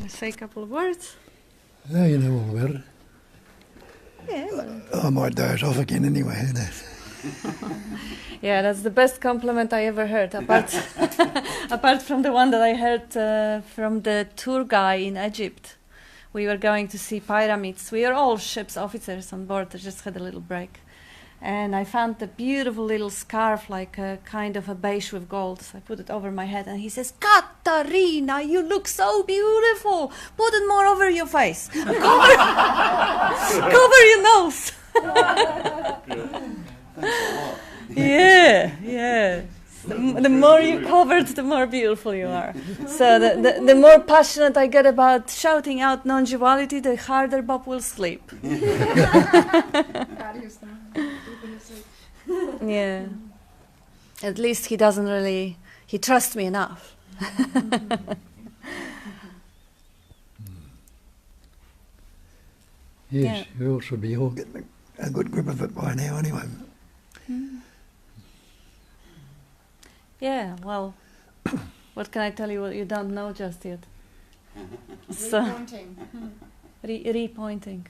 say a couple of words. Oh, you know all about it. Yeah. I might doze off again anyway. You know. Yeah, that's the best compliment I ever heard, apart apart from the one that I heard from the tour guy in Egypt. We were going to see pyramids. We are all ship's officers on board. I just had a little break. And I found a beautiful little scarf, like a kind of a beige with gold. So I put it over my head, and he says, "Katarina, you look so beautiful. Put it more over your face. Cover your nose." Yeah. The more you covered, the more beautiful you are. So the more passionate I get about shouting out non-duality, the harder Bob will sleep. Yeah. At least he doesn't really, he trusts me enough. Yes, you all should be all getting a good grip of it by now anyway. Yeah, well, what can I tell you what you don't know just yet? So, Repointing. repointing.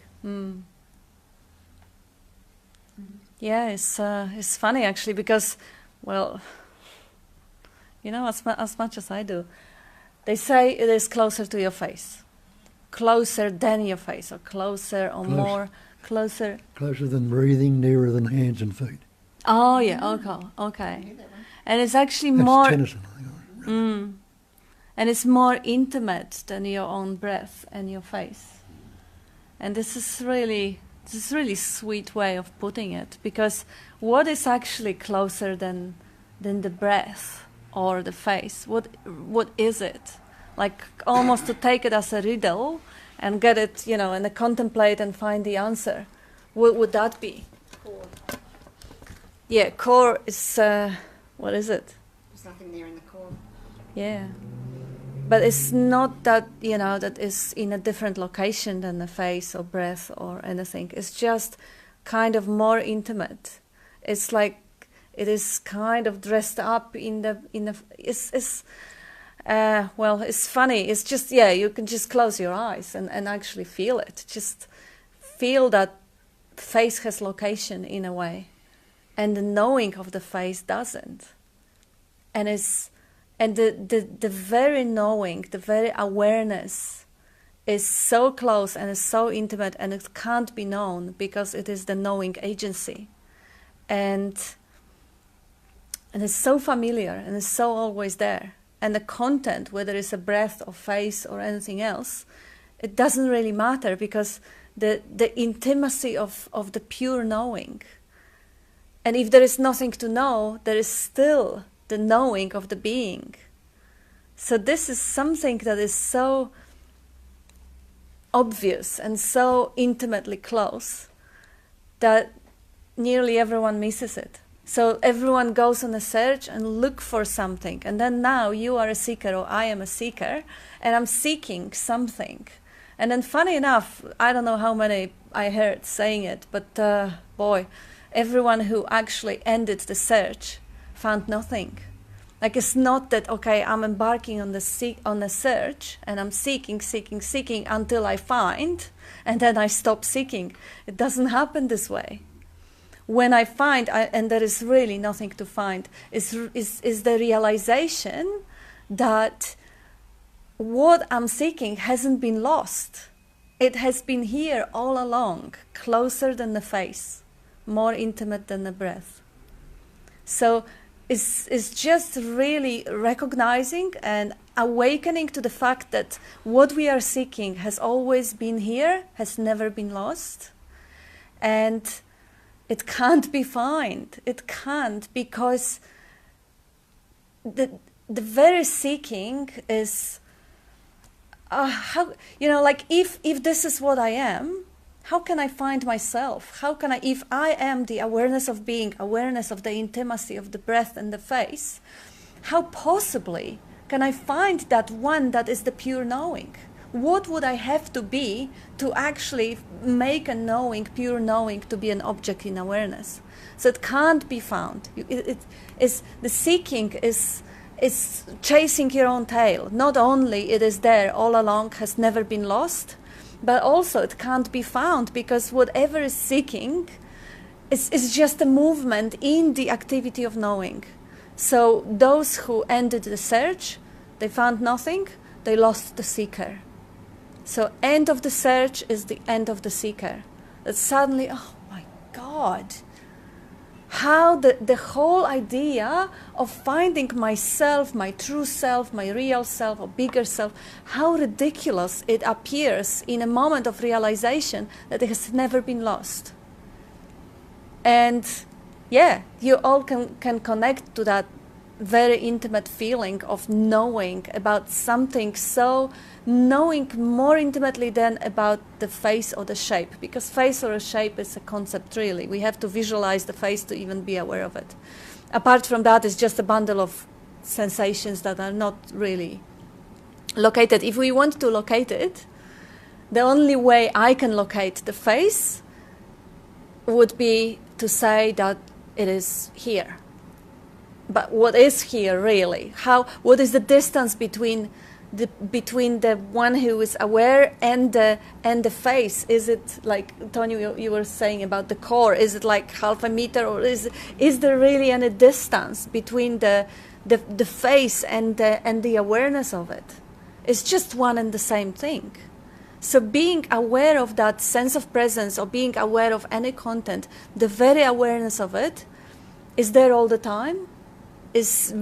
Yeah, it's funny actually because, well, you know, as much as I do, they say it is closer to your face, closer than your face, or closer or more, closer. Closer than breathing, nearer than hands and feet. Oh yeah, okay. And it's actually That's more. Tennyson, I think. And it's more intimate than your own breath and your face. And this is really sweet way of putting it, because what is actually closer than the breath or the face? What is it? Like almost to take it as a riddle and get it, you know, and contemplate and find the answer. What would that be? Core. Yeah, core is what is it? There's nothing there in the core. Yeah. But it's not that, you know, that is in a different location than the face or breath or anything. It's just kind of more intimate. It's like it is kind of dressed up in the it's funny. It's just, yeah, you can just close your eyes and actually feel it. Just feel that face has location in a way. And the knowing of the face doesn't. And the very knowing, the very awareness is so close and is so intimate, and it can't be known because it is the knowing agency. And it's so familiar and it's so always there. And the content, whether it's a breath or face or anything else, it doesn't really matter, because the intimacy of the pure knowing. And if there is nothing to know, there is still the knowing of the being. So this is something that is so obvious and so intimately close that nearly everyone misses it. So everyone goes on a search and look for something. And then now you are a seeker, or I am a seeker, and I'm seeking something. And then funny enough, I don't know how many I heard saying it, but boy, everyone who actually ended the search found nothing. Like, it's not that, okay, I'm embarking on a search and I'm seeking until I find, and then I stop seeking. It doesn't happen this way. When I find, and there is really nothing to find, is the realization that what I'm seeking hasn't been lost. It has been here all along, closer than the face, more intimate than the breath. So it's just really recognizing and awakening to the fact that what we are seeking has always been here, has never been lost, and it can't be found. It can't, because the very seeking is how, you know, like if this is what I am, how can I find myself? How can I, if I am the awareness of being, awareness of the intimacy of the breath and the face, how possibly can I find that one that is the pure knowing? What would I have to be to actually make a knowing, pure knowing, to be an object in awareness? So it can't be found. It is the seeking is is chasing your own tail. Not only it is there all along, has never been lost, but also it can't be found, because whatever is seeking is just a movement in the activity of knowing. So those who ended the search, they found nothing, they lost the seeker. So end of the search is the end of the seeker. That suddenly, oh my God, how the whole idea of finding myself, my true self, my real self, or bigger self, how ridiculous it appears in a moment of realization that it has never been lost. And yeah, you all can connect to that very intimate feeling of knowing about something, so knowing more intimately than about the face or the shape, because face or a shape is a concept really. We have to visualize the face to even be aware of it. Apart from that, it's just a bundle of sensations that are not really located. If we want to locate it, the only way I can locate the face would be to say that it is here. But what is here really? What is the distance between the one who is aware and the face? Is it like, Tony, you were saying about the core? Is it like half a meter, or is there really any distance between the face and the awareness of it? It's just one and the same thing. So being aware of that sense of presence, or being aware of any content, the very awareness of it is there all the time, is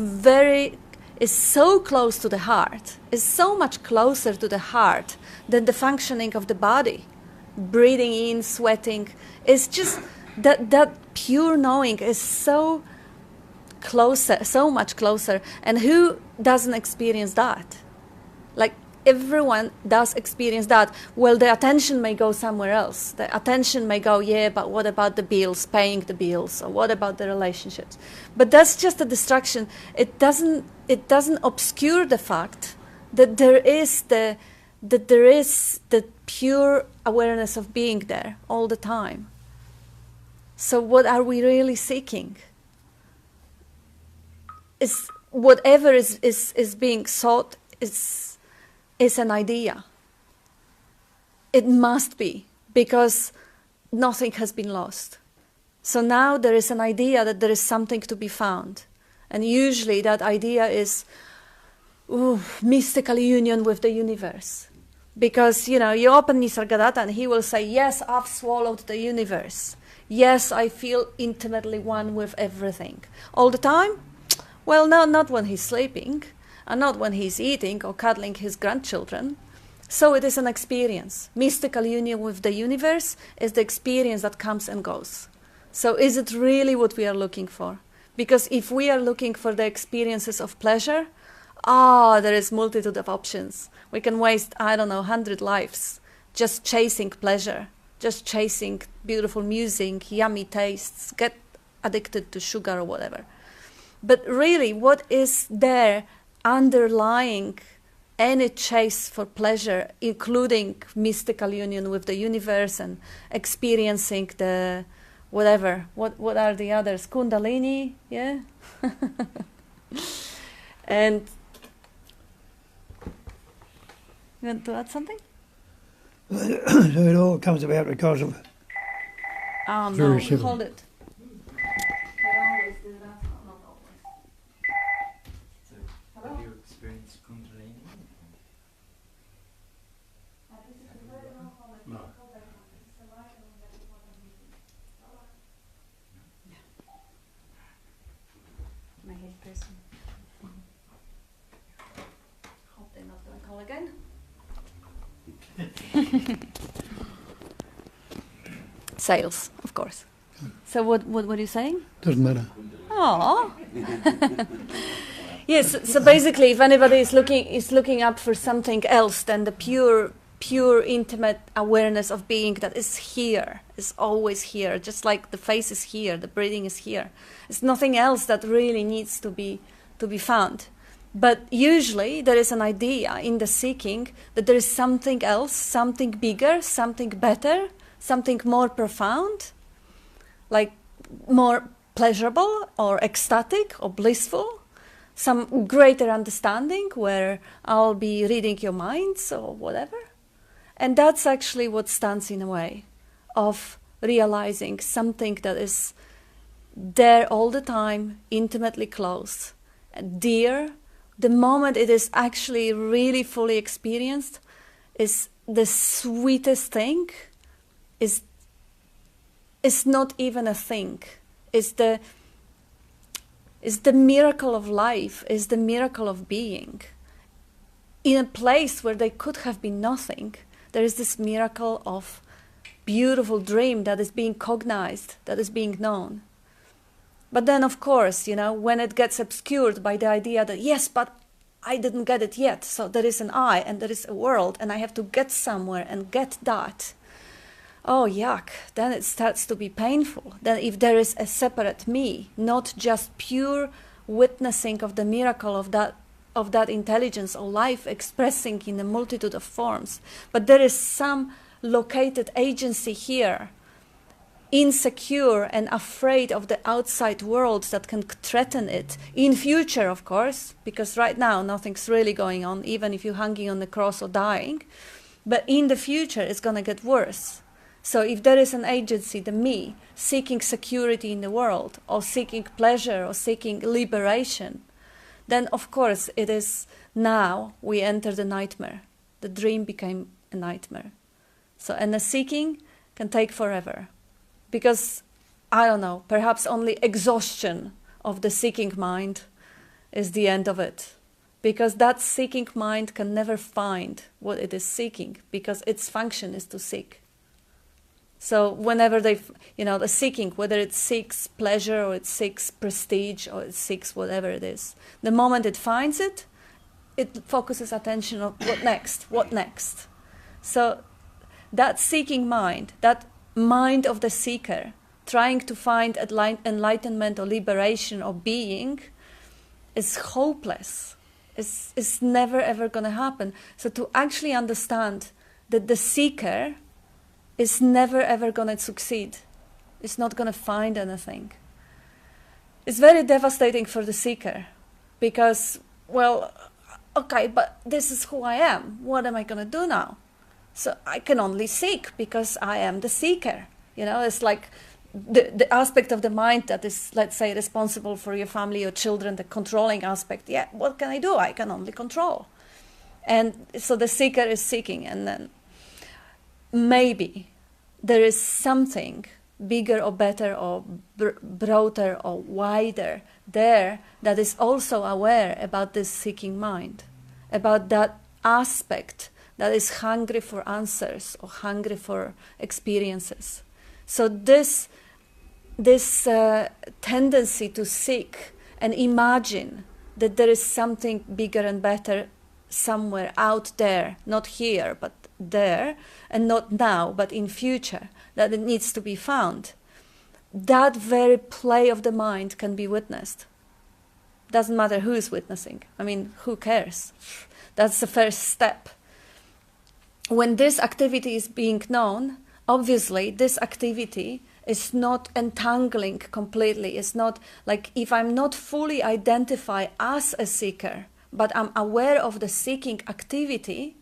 so close to the heart, is so much closer to the heart than the functioning of the body. Breathing in, sweating, is just that pure knowing is so closer, so much closer. And who doesn't experience that? Like, everyone does experience that. Well, the attention may go somewhere else. The attention may go, yeah, but what about the bills, paying the bills, or what about the relationships? But that's just a distraction. It doesn't obscure the fact that there is the pure awareness of being there all the time. So what are we really seeking? Is whatever is being sought is an idea. It must be, because nothing has been lost. So now there is an idea that there is something to be found. And usually that idea is mystical union with the universe. Because, you open Nisargadatta and he will say, yes, I've swallowed the universe. Yes, I feel intimately one with everything. All the time? Well, no, not when he's sleeping. And not when he's eating or cuddling his grandchildren. So it is an experience. Mystical union with the universe is the experience that comes and goes. So is it really what we are looking for? Because if we are looking for the experiences of pleasure, there is multitude of options. We can waste, 100 lives just chasing pleasure, just chasing beautiful music, yummy tastes, get addicted to sugar or whatever. But really, what is there underlying any chase for pleasure, including mystical union with the universe and experiencing the whatever? What are the others? Kundalini, yeah? And you want to add something? So it all comes about because of... Oh no, hold it. Hope they're not going to call again. Sales, of course. So what are you saying? Doesn't matter. Oh. Yes. So basically, if anybody is looking up for something else than the pure intimate awareness of being that is here, is always here, just like the face is here, the breathing is here. It's nothing else that really needs to be found. But usually there is an idea in the seeking that there is something else, something bigger, something better, something more profound, like more pleasurable or ecstatic or blissful, some greater understanding where I'll be reading your minds or whatever. And that's actually what stands in the way of realizing something that is there all the time, intimately close, dear. The moment it is actually really fully experienced is the sweetest thing, is not even a thing. Is the miracle of life, is the miracle of being. In a place where there could have been nothing, there is this miracle of beautiful dream that is being cognized, that is being known. But then, of course, when it gets obscured by the idea that, yes, but I didn't get it yet, so there is an I and there is a world and I have to get somewhere and get that. Oh, yuck, then it starts to be painful. Then if there is a separate me, not just pure witnessing of the miracle of that intelligence or life expressing in a multitude of forms, but there is some located agency here, insecure and afraid of the outside world that can threaten it in future, of course, because right now nothing's really going on, even if you're hanging on the cross or dying, but in the future it's going to get worse. So if there is an agency, the me, seeking security in the world or seeking pleasure or seeking liberation, then of course it is now we enter the nightmare. The dream became a nightmare. So, and the seeking can take forever. Because, I don't know, perhaps only exhaustion of the seeking mind is the end of it. Because that seeking mind can never find what it is seeking, because its function is to seek. So whenever the seeking, whether it seeks pleasure or it seeks prestige or it seeks whatever it is, the moment it finds it, it focuses attention on what next. So that seeking mind, that mind of the seeker, trying to find enlightenment or liberation or being, is hopeless. It's never ever going to happen. So to actually understand that the seeker is never ever going to succeed, it's not going to find anything, it's very devastating for the seeker, because, well, okay, but this is who I am. What am I going to do now? So I can only seek because I am the seeker. It's like the aspect of the mind that is, let's say, responsible for your family, your children, the controlling aspect. Yeah, what can I do? I can only control. And so the seeker is seeking, and then maybe there is something bigger or better or broader or wider there that is also aware about this seeking mind, about that aspect that is hungry for answers or hungry for experiences. So this tendency to seek and imagine that there is something bigger and better somewhere out there, not here, but there, and not now, but in future, that it needs to be found. That very play of the mind can be witnessed. Doesn't matter who is witnessing. I mean, who cares? That's the first step. When this activity is being known, obviously this activity is not entangling completely. It's not like if I'm not fully identified as a seeker, but I'm aware of the seeking activity,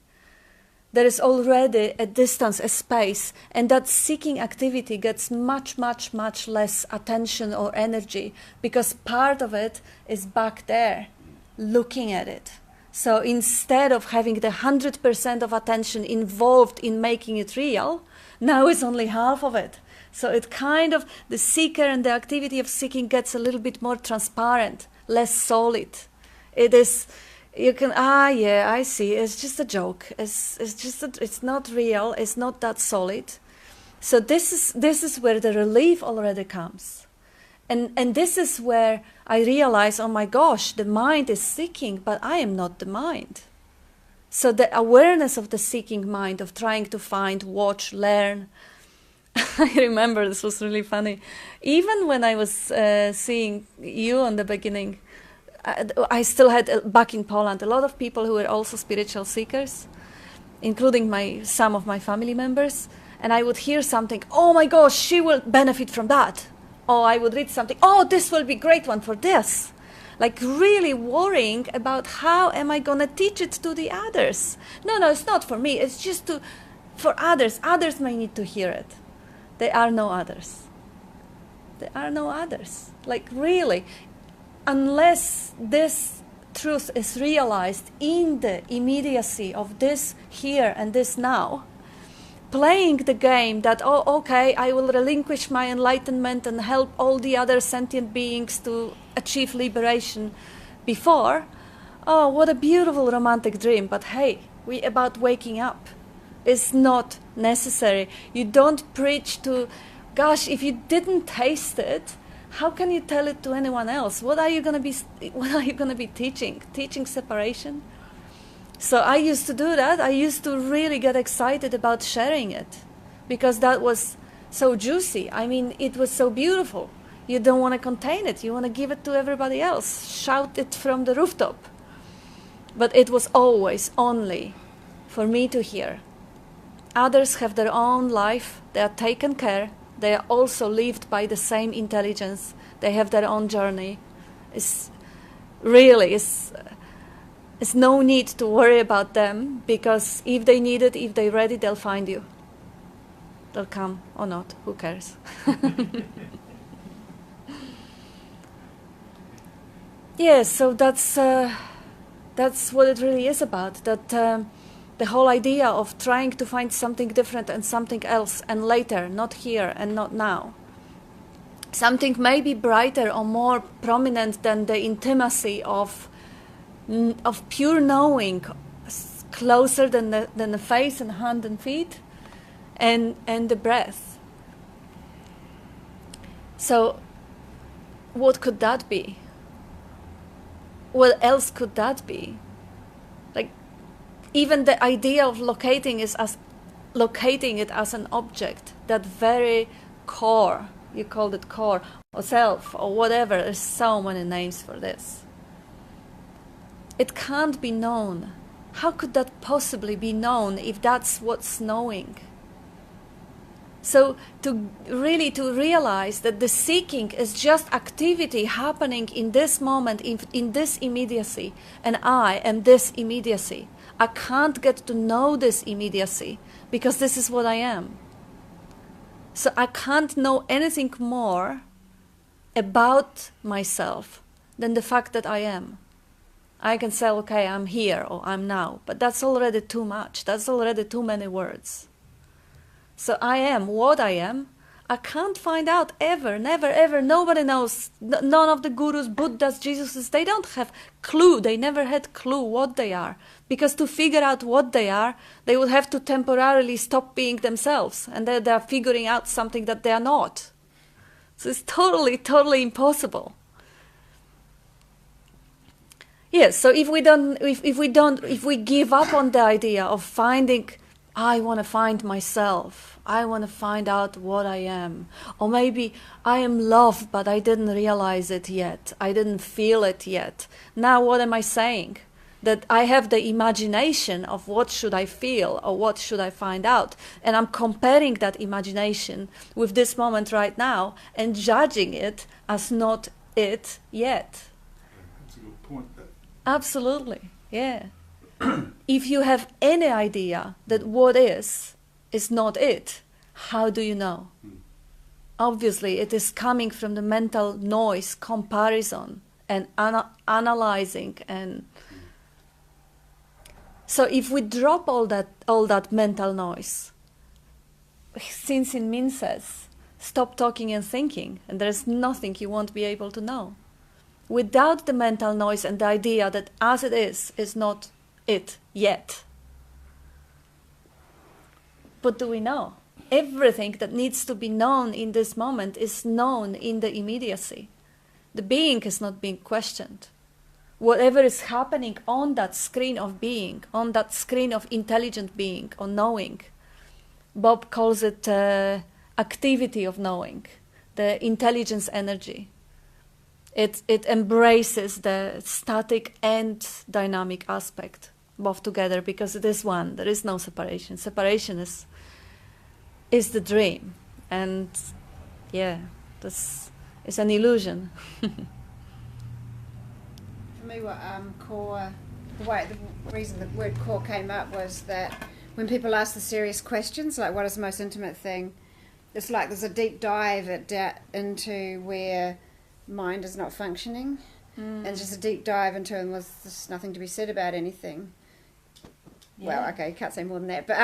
there is already a distance, a space, and that seeking activity gets much, much, much less attention or energy, because part of it is back there, looking at it. So instead of having the 100% of attention involved in making it real, now it's only half of it. So it kind of, the seeker and the activity of seeking gets a little bit more transparent, less solid. It is, you can, yeah, I see, it's just a joke. It's not real, it's not that solid. So this is where the relief already comes. And this is where I realize, oh my gosh, the mind is seeking, but I am not the mind. So the awareness of the seeking mind, of trying to find, watch, learn. I remember this was really funny. Even when I was seeing you in the beginning, I still had, back in Poland, a lot of people who were also spiritual seekers, including some of my family members. And I would hear something, oh my gosh, she will benefit from that. Or I would read something, oh, this will be a great one for this. like really worrying about how am I going to teach it to the others. No, it's not for me. It's just for others. Others may need to hear it. There are no others. There are no others. Like really, unless this truth is realized in the immediacy of this here and this now, playing the game that, oh, okay, I will relinquish my enlightenment and help all the other sentient beings to achieve liberation before, oh, what a beautiful romantic dream. But hey, we about waking up. It's not necessary. You don't preach to, gosh, if you didn't taste it, how can you tell it to anyone else? What are you going to be teaching? Teaching separation? So I used to do that. I used to really get excited about sharing it because that was so juicy. I mean, it was so beautiful. You don't want to contain it. You want to give it to everybody else. Shout it from the rooftop. But it was always only for me to hear. Others have their own life. They are taken care. They are also lived by the same intelligence. They have their own journey. It's no need to worry about them, because if they need it, if they're ready, they'll find you. They'll come or not. Who cares? Yes, so that's what it really is about. That the whole idea of trying to find something different and something else, and later, not here and not now. Something maybe brighter or more prominent than the intimacy of pure knowing, closer than the face and hand and feet, and the breath. So, what could that be? What else could that be? Like, even the idea of locating it as an object, that very core, you called it core, or self, or whatever, there's so many names for this. It can't be known. How could that possibly be known if that's what's knowing? So to realize that the seeking is just activity happening in this moment, in this immediacy, and I am this immediacy. I can't get to know this immediacy because this is what I am. So I can't know anything more about myself than the fact that I am. I can say, okay, I'm here or I'm now, but that's already too much. That's already too many words. So I am what I am. I can't find out ever, never, ever. Nobody knows. None of the gurus, Buddhas, Jesuses, they don't have clue. They never had clue what they are. Because to figure out what they are, they would have to temporarily stop being themselves. And they're figuring out something that they are not. So it's totally, totally impossible. Yes, so if we give up on the idea of finding, I want to find myself, I want to find out what I am, or maybe I am love, but I didn't realize it yet, I didn't feel it yet. Now what am I saying? That I have the imagination of what should I feel or what should I find out, and I'm comparing that imagination with this moment right now and judging it as not it yet. That's a good point. Absolutely, yeah. If you have any idea that what is not it, how do you know? Obviously, it is coming from the mental noise, comparison, and analyzing. And so if we drop all that mental noise, Sinsin Min says, stop talking and thinking, and there's nothing you won't be able to know. Without the mental noise and the idea that as it is not it yet. What do we know? Everything that needs to be known in this moment is known in the immediacy. The being is not being questioned. Whatever is happening on that screen of being, on that screen of intelligent being or knowing, Bob calls it activity of knowing, the intelligence energy. It embraces the static and dynamic aspect, both together, because it is one. There is no separation. Separation is the dream, and yeah, this is an illusion. me what core, the reason the word core came up was that when people ask the serious questions, like what is the most intimate thing, it's like there's a deep dive into where mind is not functioning, and just a deep dive into, and there's nothing to be said about anything. Yeah. Well, okay, can't say more than that, but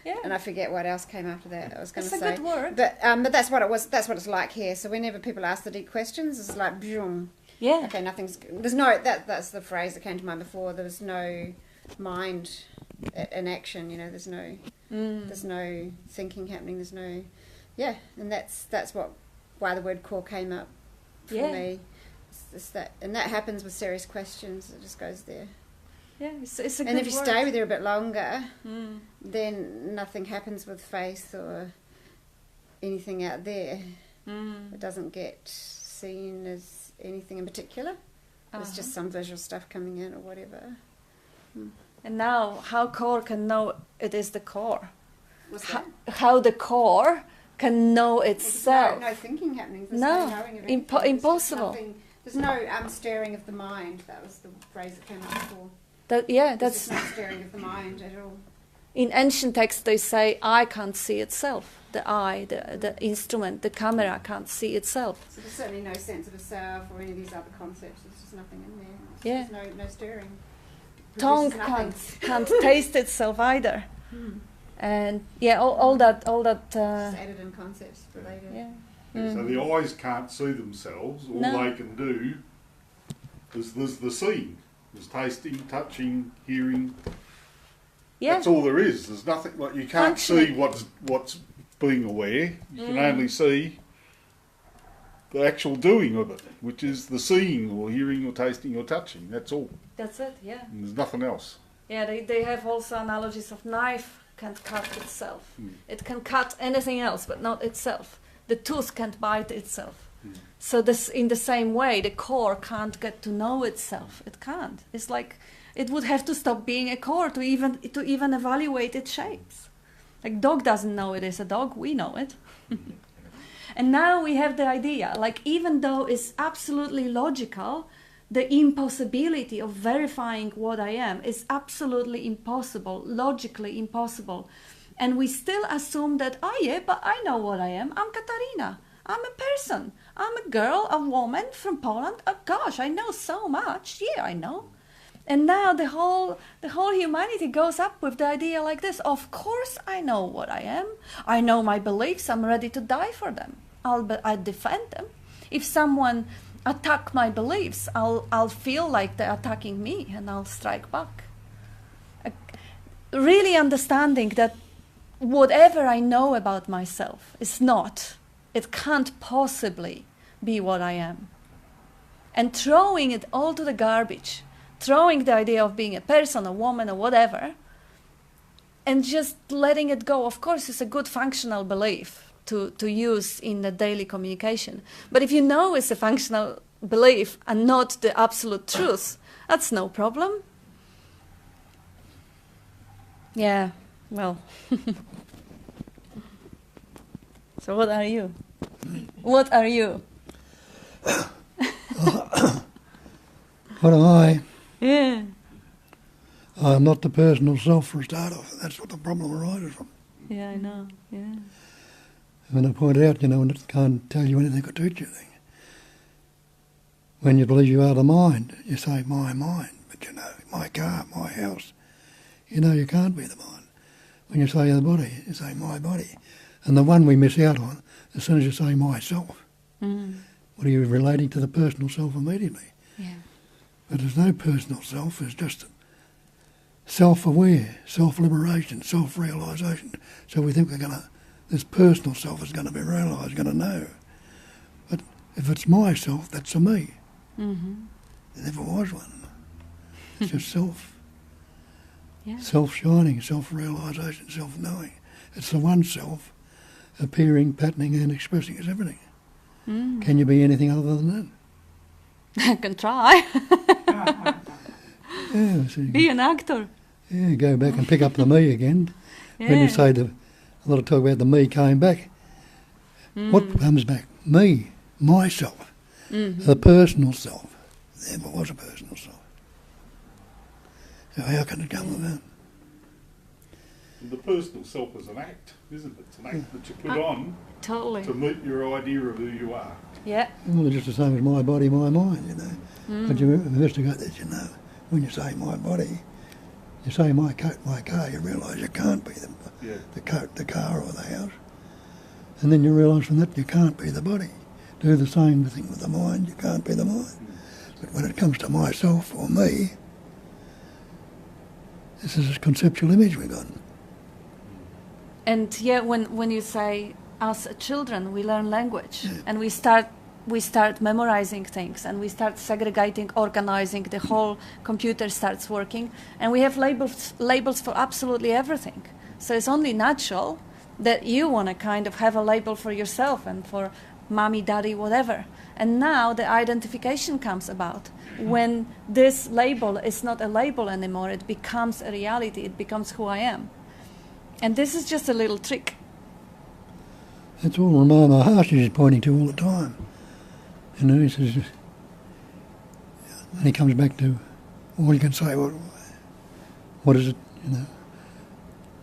yeah. And I forget what else came after that. I was going to say, it's a good word, but that's what it was. That's what it's like here. So whenever people ask the deep questions, it's like, boom. Yeah. Okay, there's no. That's the phrase that came to mind before. There's no mind in action. There's no thinking happening. There's no, yeah, and that's why the word core came up for me. It's that, and that happens with serious questions. It just goes there. Yeah, it's a good word. And if you stay with there a bit longer, then nothing happens with faith or anything out there. It doesn't get seen as anything in particular. It's just some visual stuff coming in or whatever. And now, how core can know it is the core? What's that? How the core can know itself? No thinking happening. There's no knowing of anything. Impossible. There's no stirring of the mind. That was the phrase that came up before. That's no stirring of the mind at all. In ancient texts, they say eye can't see itself. The eye, the instrument, the camera can't see itself. So there's certainly no sense of a self or any of these other concepts. There's just nothing in there. There's no stirring. Tongue can't taste itself either. And all that. Just added in concepts related. Yeah. So the eyes can't see themselves. All they can do is there's the seeing. There's tasting, touching, hearing. Yeah. That's all there is. There's nothing like you can't see what's being aware. You can only see the actual doing of it, which is the seeing or hearing or tasting or touching. That's all. That's it. Yeah. And there's nothing else. Yeah, they have also analogies of knife can't cut itself. It can cut anything else, but not itself. The tooth can't bite itself. So this, in the same way, the core can't get to know itself. It can't. It's like it would have to stop being a core to even evaluate its shapes. Like dog doesn't know it is a dog. We know it. And now we have the idea, like even though it's absolutely logical, the impossibility of verifying what I am is absolutely impossible, logically impossible. And we still assume that, but I know what I am. I'm Katarina. I'm a person. I'm a girl, a woman from Poland. Oh gosh, I know so much. Yeah, I know. And now the whole humanity goes up with the idea like this. Of course I know what I am. I know my beliefs. I'm ready to die for them. I'll defend them. If someone attack my beliefs, I'll feel like they're attacking me and I'll strike back. Really understanding that whatever I know about myself is not, it can't possibly be what I am. And throwing it all to the garbage, throwing the idea of being a person, a woman, or whatever, and just letting it go. Of course, it's a good functional belief to use in the daily communication. But if you know it's a functional belief and not the absolute truth, that's no problem. Yeah, well. So what are you? What are you? What am I? Yeah. I'm not the personal self for a start off. That's what the problem arises from. Yeah, I know. Yeah. And I point out, and it can't tell you anything or teach you anything. When you believe you are the mind, you say, my mind. But my car, my house. You can't be the mind. When you say the body, you say my body. And the one we miss out on, as soon as you say myself, what are you relating to the personal self immediately? Yeah. But there's no personal self, it's just self-aware, self-liberation, self-realisation. So we think this personal self is going to be realised, going to know. But if it's myself, that's a me. Mm-hmm. There never was one. It's just self. Yeah. Self-shining, self-realisation, self-knowing. It's the one self appearing, patterning and expressing as everything. Can you be anything other than that? I can try. Yeah, so be an actor. Yeah, go back and pick up the me again. Yeah. When you say a lot of talk about the me came back, what comes back? Me, myself, the personal self, there never was a personal self. So how can it come about? And the personal self is an act, isn't it? It's an act that you put on Totally. to meet your idea of who you are. Yeah. Well, it's just the same as my body, my mind, you know. But you investigate this, you know. When you say my body, you say my coat, my car, you realise you can't be the coat, the car or the house. And then you realise from that you can't be the body. Do the same thing with the mind, you can't be the mind. But when it comes to myself or me, this is a conceptual image we've got. And yeah, when you say us children, we learn language and we start memorizing things and we start segregating, organizing, the whole computer starts working and we have labels for absolutely everything. So it's only natural that you want to kind of have a label for yourself and for mommy, daddy, whatever. And now the identification comes about. When this label is not a label anymore, it becomes a reality, it becomes who I am. And this is just a little trick. That's all Ramona Harsh is pointing to all the time. You know, he says, and he comes back to, all you can say, what is it, you know,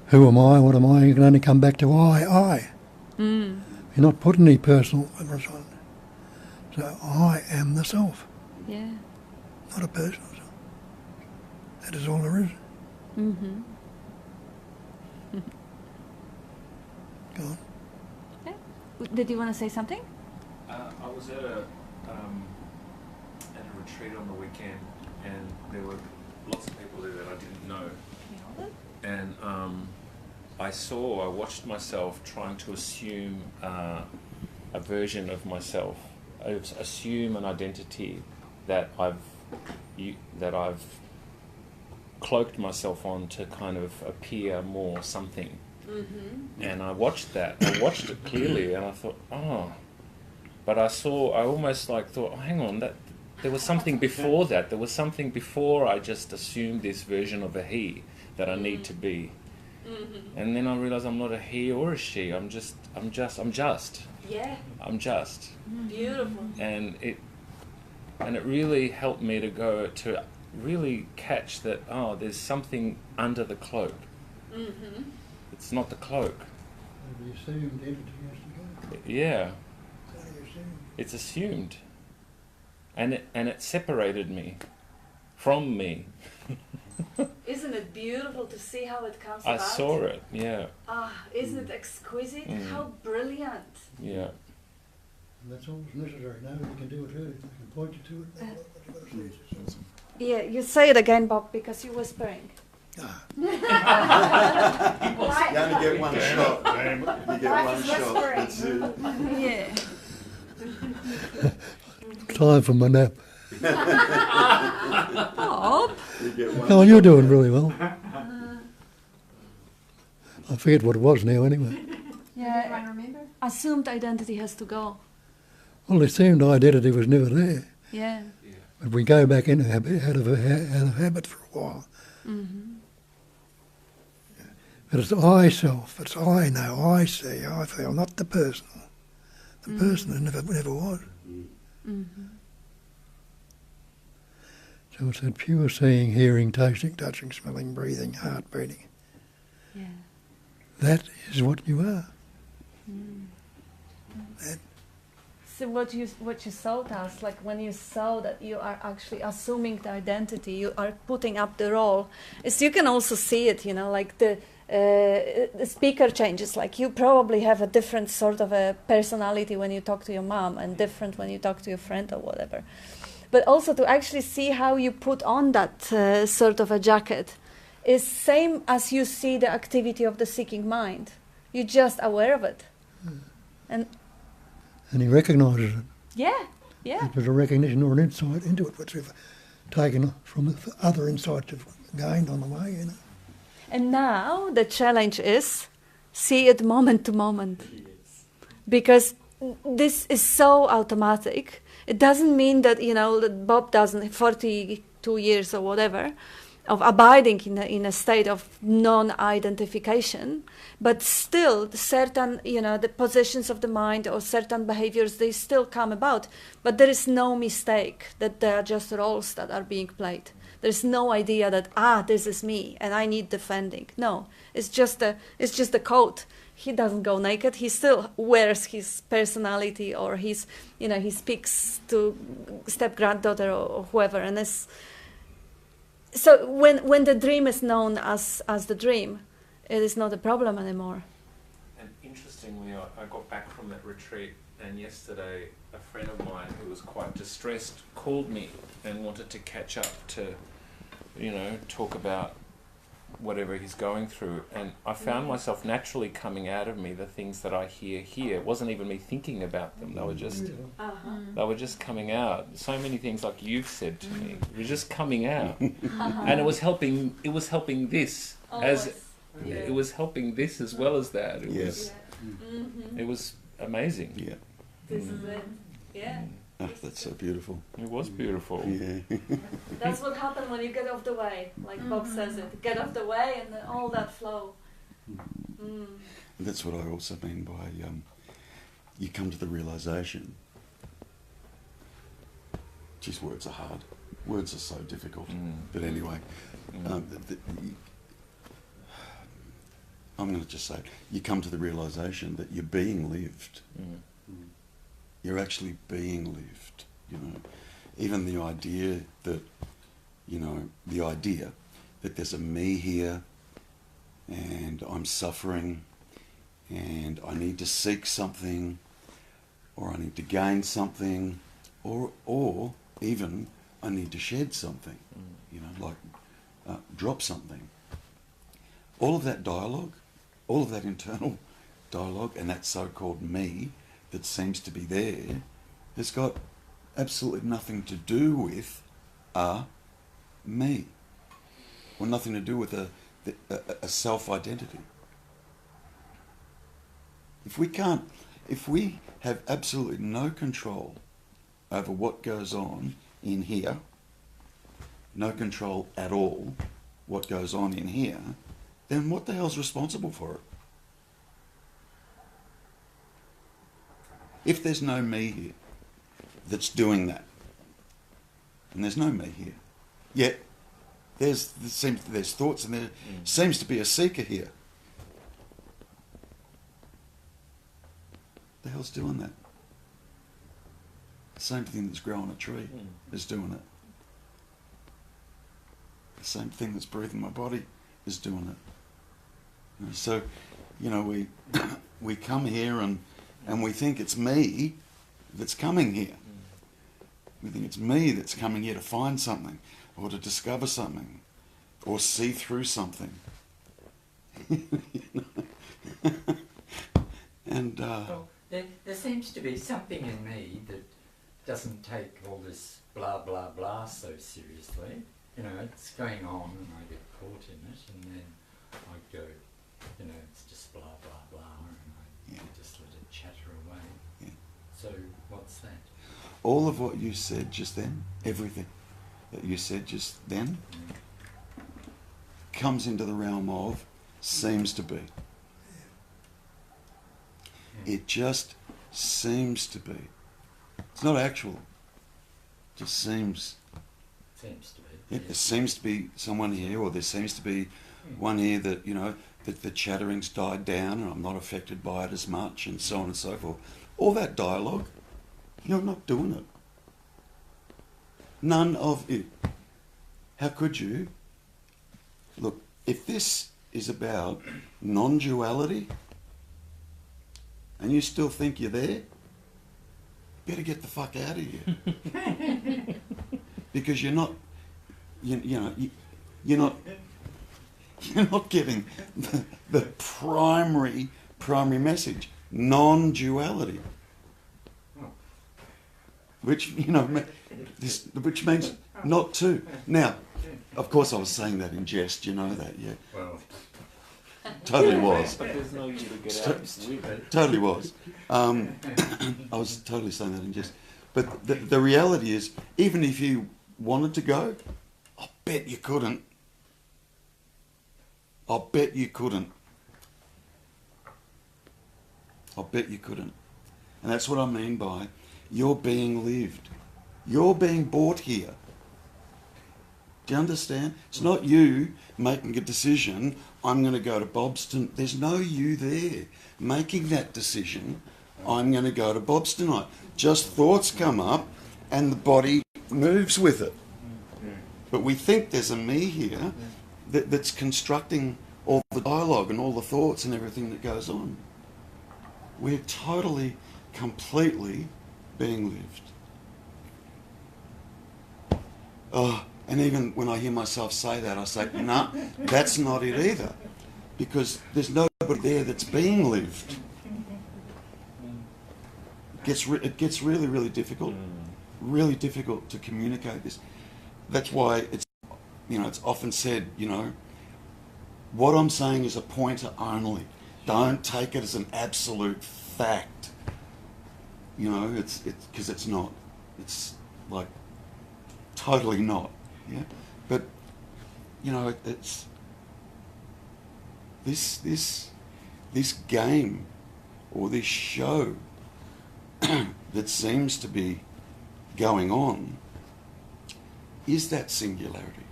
who am I, what am I? You can only come back to I. You're not putting any personal emphasis on it. So I am the self. Yeah. Not a personal self. That is all there is. Mm-hmm. Go on. Okay. Did you want to say something? I was at a retreat on the weekend, and there were lots of people there that I didn't know. And I watched myself trying to assume a version of myself, assume an identity that I've cloaked myself on to kind of appear more something. Mm-hmm. And I watched that. I watched it clearly, and I thought, oh. But I almost like thought, oh, hang on, that there was something before that. There was something before I just assumed this version of a he that I need to be. Mm-hmm. And then I realised I'm not a he or a she. I'm just. Yeah. I'm just. Beautiful. And it really helped me to really catch that, oh, there's something under the cloak. Mm-hmm. It's not the cloak. The assumed entity has to go. Yeah. It's assumed. And it separated me from me. Isn't it beautiful to see how it comes I about? saw it, yeah. Isn't it exquisite? How brilliant. Yeah. And that's all that's necessary. Nobody can do it too. They can point you to it. Yeah, you say it again, Bob, because you're whispering. You only get one shot. Damn it. You get one shot. That's it. Yeah. Time for my nap. Bob. You get one Oh, you're doing really well. I forget what it was now anyway. Yeah. Remember? Assumed identity has to go. Well, the assumed identity was never there. Yeah. But we go back into habit, out of habit for a while. Mm-hmm. But it's I self, it's I know, I see, I feel, not the personal. The personal never was. Mm-hmm. So it's that pure seeing, hearing, tasting, touching, smelling, breathing, heart beating. Yeah. That is what you are. That. So what you saw us, like when you saw that you are actually assuming the identity, you are putting up the role, is you can also see it, you know, like the speaker changes. Like you probably have a different sort of a personality when you talk to your mom and different when you talk to your friend or whatever. But also to actually see how you put on that sort of a jacket is same as you see the activity of the seeking mind. You're just aware of it. And he recognises it. yeah. It was a recognition or an insight into it, which we've taken from the other insights we've gained on the way, you know. And now the challenge is see it moment to moment. Because this is so automatic. It doesn't mean that, you know, that Bob doesn't, 42 years or whatever, abiding in a state of non-identification, but still certain, the positions of the mind or certain behaviors, they still come about. But there is no mistake that they are just roles that are being played. There's no idea that, this is me and I need defending. No, it's just a code. He doesn't go naked. He still wears his personality, or he speaks to step-granddaughter or whoever. And so when the dream is known as the dream, it is not a problem anymore. And interestingly, I got back from that retreat, and yesterday a friend of mine who was quite distressed called me and wanted to catch up to, talk about whatever he's going through. And I found myself naturally coming out of me the things that I hear here. It wasn't even me thinking about them. They were just coming out. So many things like you've said to me were just coming out. And it was helping this it was helping this as well as that. It was amazing. Yeah. This is it. Yeah. Oh, that's so beautiful. It was beautiful. Yeah. That's what happens when you get off the way, like Bob says it. Get off the way and then all that flow. And that's what I also mean by you come to the realisation. Geez, words are hard. Words are so difficult. But anyway, I'm going to just say, you come to the realisation that you're being lived. You're actually being lived, Even the idea that, there's a me here and I'm suffering and I need to seek something or I need to gain something or even I need to shed something, drop something. All of that dialogue, all of that internal dialogue and that so-called me that seems to be there has got absolutely nothing to do with me, or nothing to do with a self-identity. If we have absolutely no control over what goes on in here, no control at all what goes on in here, then what the hell's responsible for it? If there's no me here that's doing that, and there's no me here, yet there's thoughts and there seems to be a seeker here. The hell's doing that? The same thing that's growing a tree is doing it. The same thing that's breathing my body is doing it. So, we come here and we think it's me that's coming here. We think it's me that's coming here to find something or to discover something or see through something. And well, there seems to be something in me that doesn't take all this blah blah blah so seriously. It's going on and I get caught in it and then I go, it's just blah blah blah and I just let it chatter away. Yeah. So what's that? All of what you said just then, everything that you said just then, comes into the realm of seems to be. It just seems to be. It's not actual. It just seems. Seems to be. There seems to be someone here, or there seems to be one here that, that the chattering's died down and I'm not affected by it as much and so on and so forth. All that dialogue, you're not doing it. None of it. How could you? Look, if this is about non-duality and you still think you're there, you better get the fuck out of here. Because you're not, you're not getting the primary message, non-duality. Which, which means not to. Now, of course I was saying that in jest, you know that, yeah. Well, totally was. But there's no you to get out with it. Totally was. I was totally saying that in jest. But the reality is, even if you wanted to go, I bet you couldn't. I'll bet you couldn't. I'll bet you couldn't. And that's what I mean by you're being lived. You're being brought here. Do you understand? It's not you making a decision, I'm going to go to Bobston. There's no you there making that decision, I'm going to go to Bobston tonight. Just thoughts come up and the body moves with it. But we think there's a me here that's constructing all the dialogue and all the thoughts and everything that goes on. We're totally, completely being lived. Oh, and even when I hear myself say that, I say, nah, that's not it either. Because there's nobody there that's being lived. It gets really, really difficult. Really difficult to communicate this. That's why it's often said, what I'm saying is a pointer only. Don't take it as an absolute fact. It's because it's not. It's like totally not. Yeah, but it's this game or this show that seems to be going on is that singularity.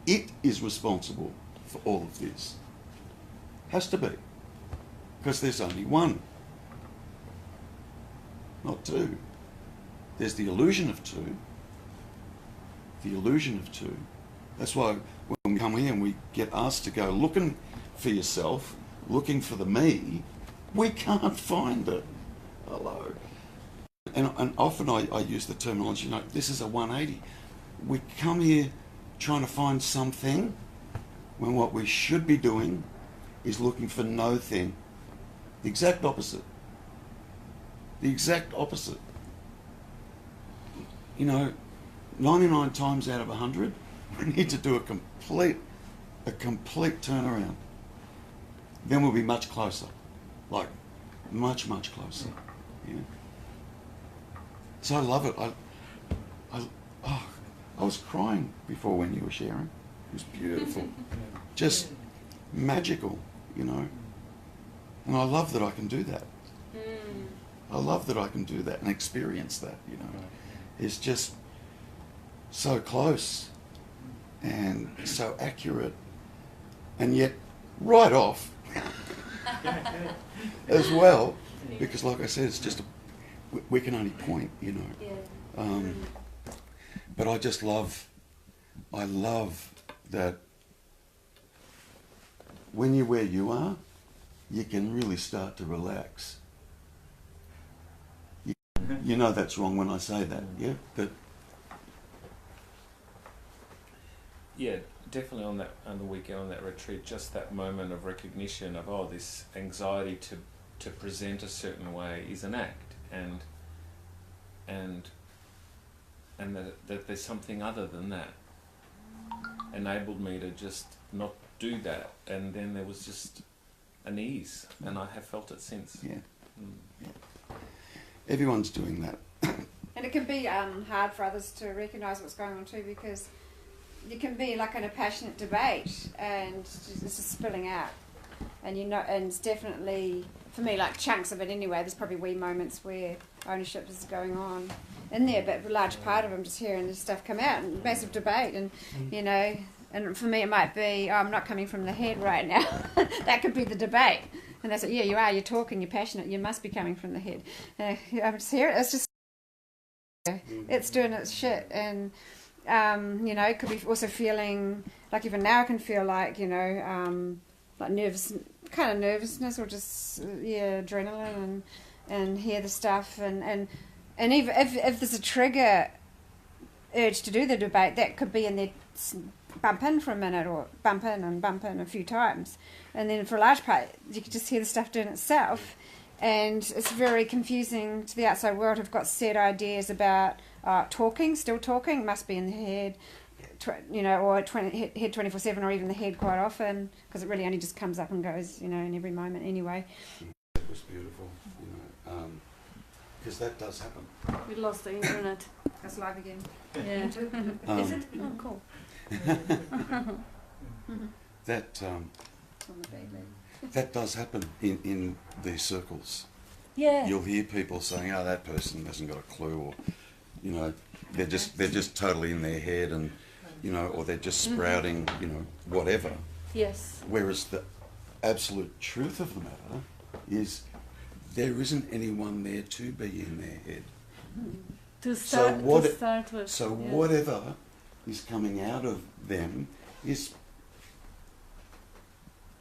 It is responsible for all of this. Has to be. Because there's only one. Not two. There's the illusion of two. The illusion of two. That's why when we come here and we get asked to go looking for yourself, looking for the me, we can't find it. Hello. And often I use the terminology, this is a 180. We come here trying to find something when what we should be doing is looking for no thing. The exact opposite. The exact opposite. 99 times out of 100, we need to do a complete turnaround. Then we'll be much closer. Like, much, much closer. Yeah. So I love it. I was crying before when you were sharing. It was beautiful. Just magical, And I love that I can do that. I love that I can do that and experience that, It's just so close and so accurate and yet right off as well, because like I said, it's just we can only point, but I love that when you're where you are, you can really start to relax. You know that's wrong when I say that, yeah? But yeah, definitely on the weekend, on that retreat, just that moment of recognition of this anxiety to present a certain way is an act, and that there's something other than that enabled me to just not do that, and then there was just an ease, and I have felt it since. Yeah. Yeah. Everyone's doing that. And it can be hard for others to recognise what's going on too, because you can be like in a passionate debate and it's just spilling out, and and it's definitely, for me, like chunks of it anyway. There's probably wee moments where ownership is going on in there, but a large part of them just hearing this stuff come out and massive debate, and and for me it might be, I'm not coming from the head right now. That could be the debate, and that's it. Yeah, you are. You're talking. You're passionate. You must be coming from the head. I'm just here. It's just it's doing its shit, and it could be also feeling like, even now I can feel like like nervousness, or just adrenaline, and hear the stuff, and even if there's a trigger urge to do the debate, that could be in there, bump in for a minute, or bump in a few times, and then for a large part you could just hear the stuff doing itself, and it's very confusing to the outside world who've got set ideas about still talking, must be in the head, or head 24/7, or even the head quite often, because it really only just comes up and goes, in every moment anyway. That was beautiful, because that does happen. We lost the internet. It's live again. Yeah. Is it? Oh, cool. That On the baby. that does happen in these circles. Yeah. You'll hear people saying, "Oh, that person hasn't got a clue," or you know, they're just totally in their head, and you know, or they're just sprouting, you know, whatever. Yes. Whereas the absolute truth of the matter is there isn't anyone there to be in their head. To So start with. So yeah. whatever is coming out of them is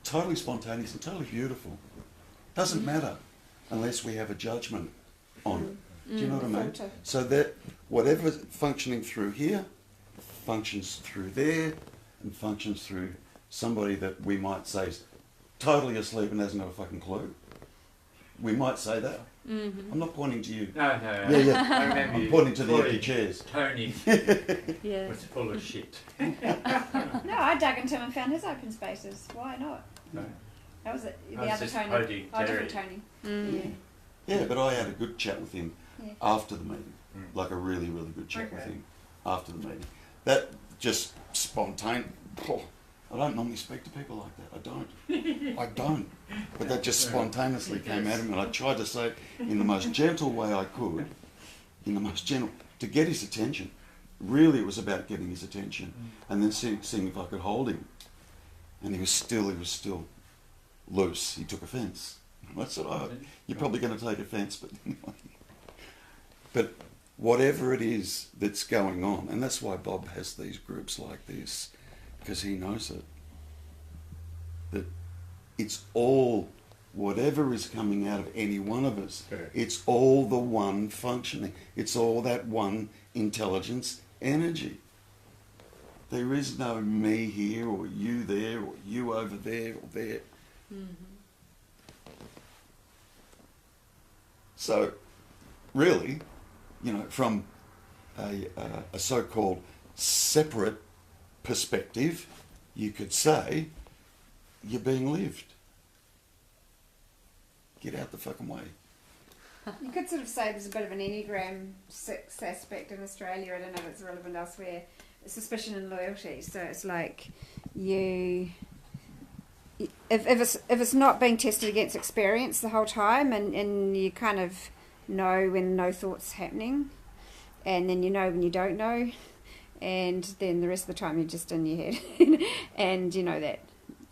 totally spontaneous and totally beautiful. Doesn't matter unless we have a judgment on it. Do you know what I mean? Filter. So that whatever's functioning through here functions through there and functions through somebody that we might say is totally asleep and hasn't got a fucking clue. We might say that. I'm not pointing to you. No. Yeah, yeah. I remember I'm you pointing to the fully- empty chairs. Tony Yeah. was full of shit. No, I dug into him and found his open spaces. Why not? No. That was it. The I was other just Tony. quoting Oh, different Terry. Tony. Yeah, but I had a good chat with him Yeah. after the meeting. Like a really, really good chat with him after the meeting. That just spontaneous. I don't normally speak to people like that. I don't. I don't. But that just spontaneously came out of me. And I tried to say it in the most gentle way I could, to get his attention. Really, it was about getting his attention. And then seeing if I could hold him. And he was still loose. He took offence. I said, "Oh, you're probably going to take offence, but anyway." But whatever it is that's going on, and that's why Bob has these groups like this, because he knows it, that it's all, whatever is coming out of any one of us, it's all the one functioning. It's all that one intelligence energy. There is no me here or you there or you over there or there. So, really, you know, from a so-called separate perspective, you could say you're being lived. Get out the fucking way. You could sort of say there's a bit of an Enneagram 6 aspect in Australia. I don't know if it's relevant elsewhere. Suspicion and loyalty. So it's like if it's not being tested against experience the whole time, and you kind of know when no thought's happening, and then you know when you don't know, and then the rest of the time you're just in your head, and you know that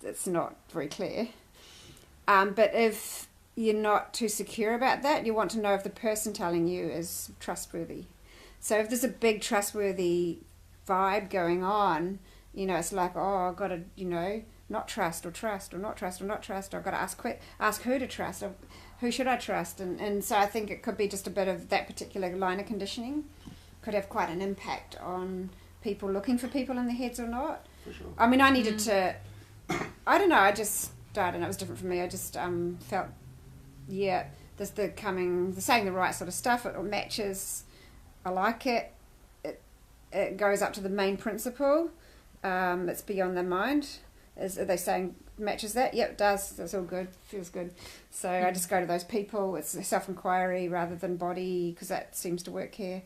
it's not very clear. But if you're not too secure about that, you want to know if the person telling you is trustworthy. So if there's a big trustworthy vibe going on, you know, it's like, oh, I've got to, you know, not trust or trust or not trust or not trust, or I've got to ask who to trust, or who should I trust, and so I think it could be just a bit of that particular line of conditioning could have quite an impact on people looking for people in their heads or not. For sure. I mean, I needed to, I don't know, it was different for me. I just felt, yeah, they're saying the right sort of stuff, it matches, I like it. It goes up to the main principle. It's beyond their mind. Are they saying matches that? Yep, it does. That's all good. Feels good. So I just go to those people. It's self-inquiry rather than body, because that seems to work here.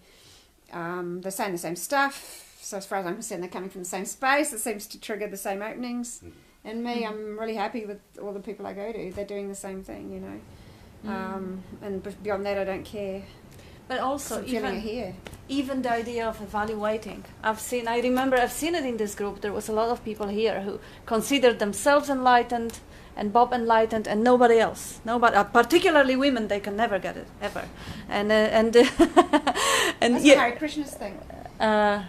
They're saying the same stuff. So as far as I'm concerned, they're coming from the same space. It seems to trigger the same openings. And me, I'm really happy with all the people I go to. They're doing the same thing, you know. And beyond that, I don't care. But also, even the idea of evaluating. I remember I've seen it in this group. There was a lot of people here who considered themselves enlightened, and Bob enlightened, and nobody else. Nobody, particularly women, they can never get it ever. And that's yeah, a Hare Krishna's thing.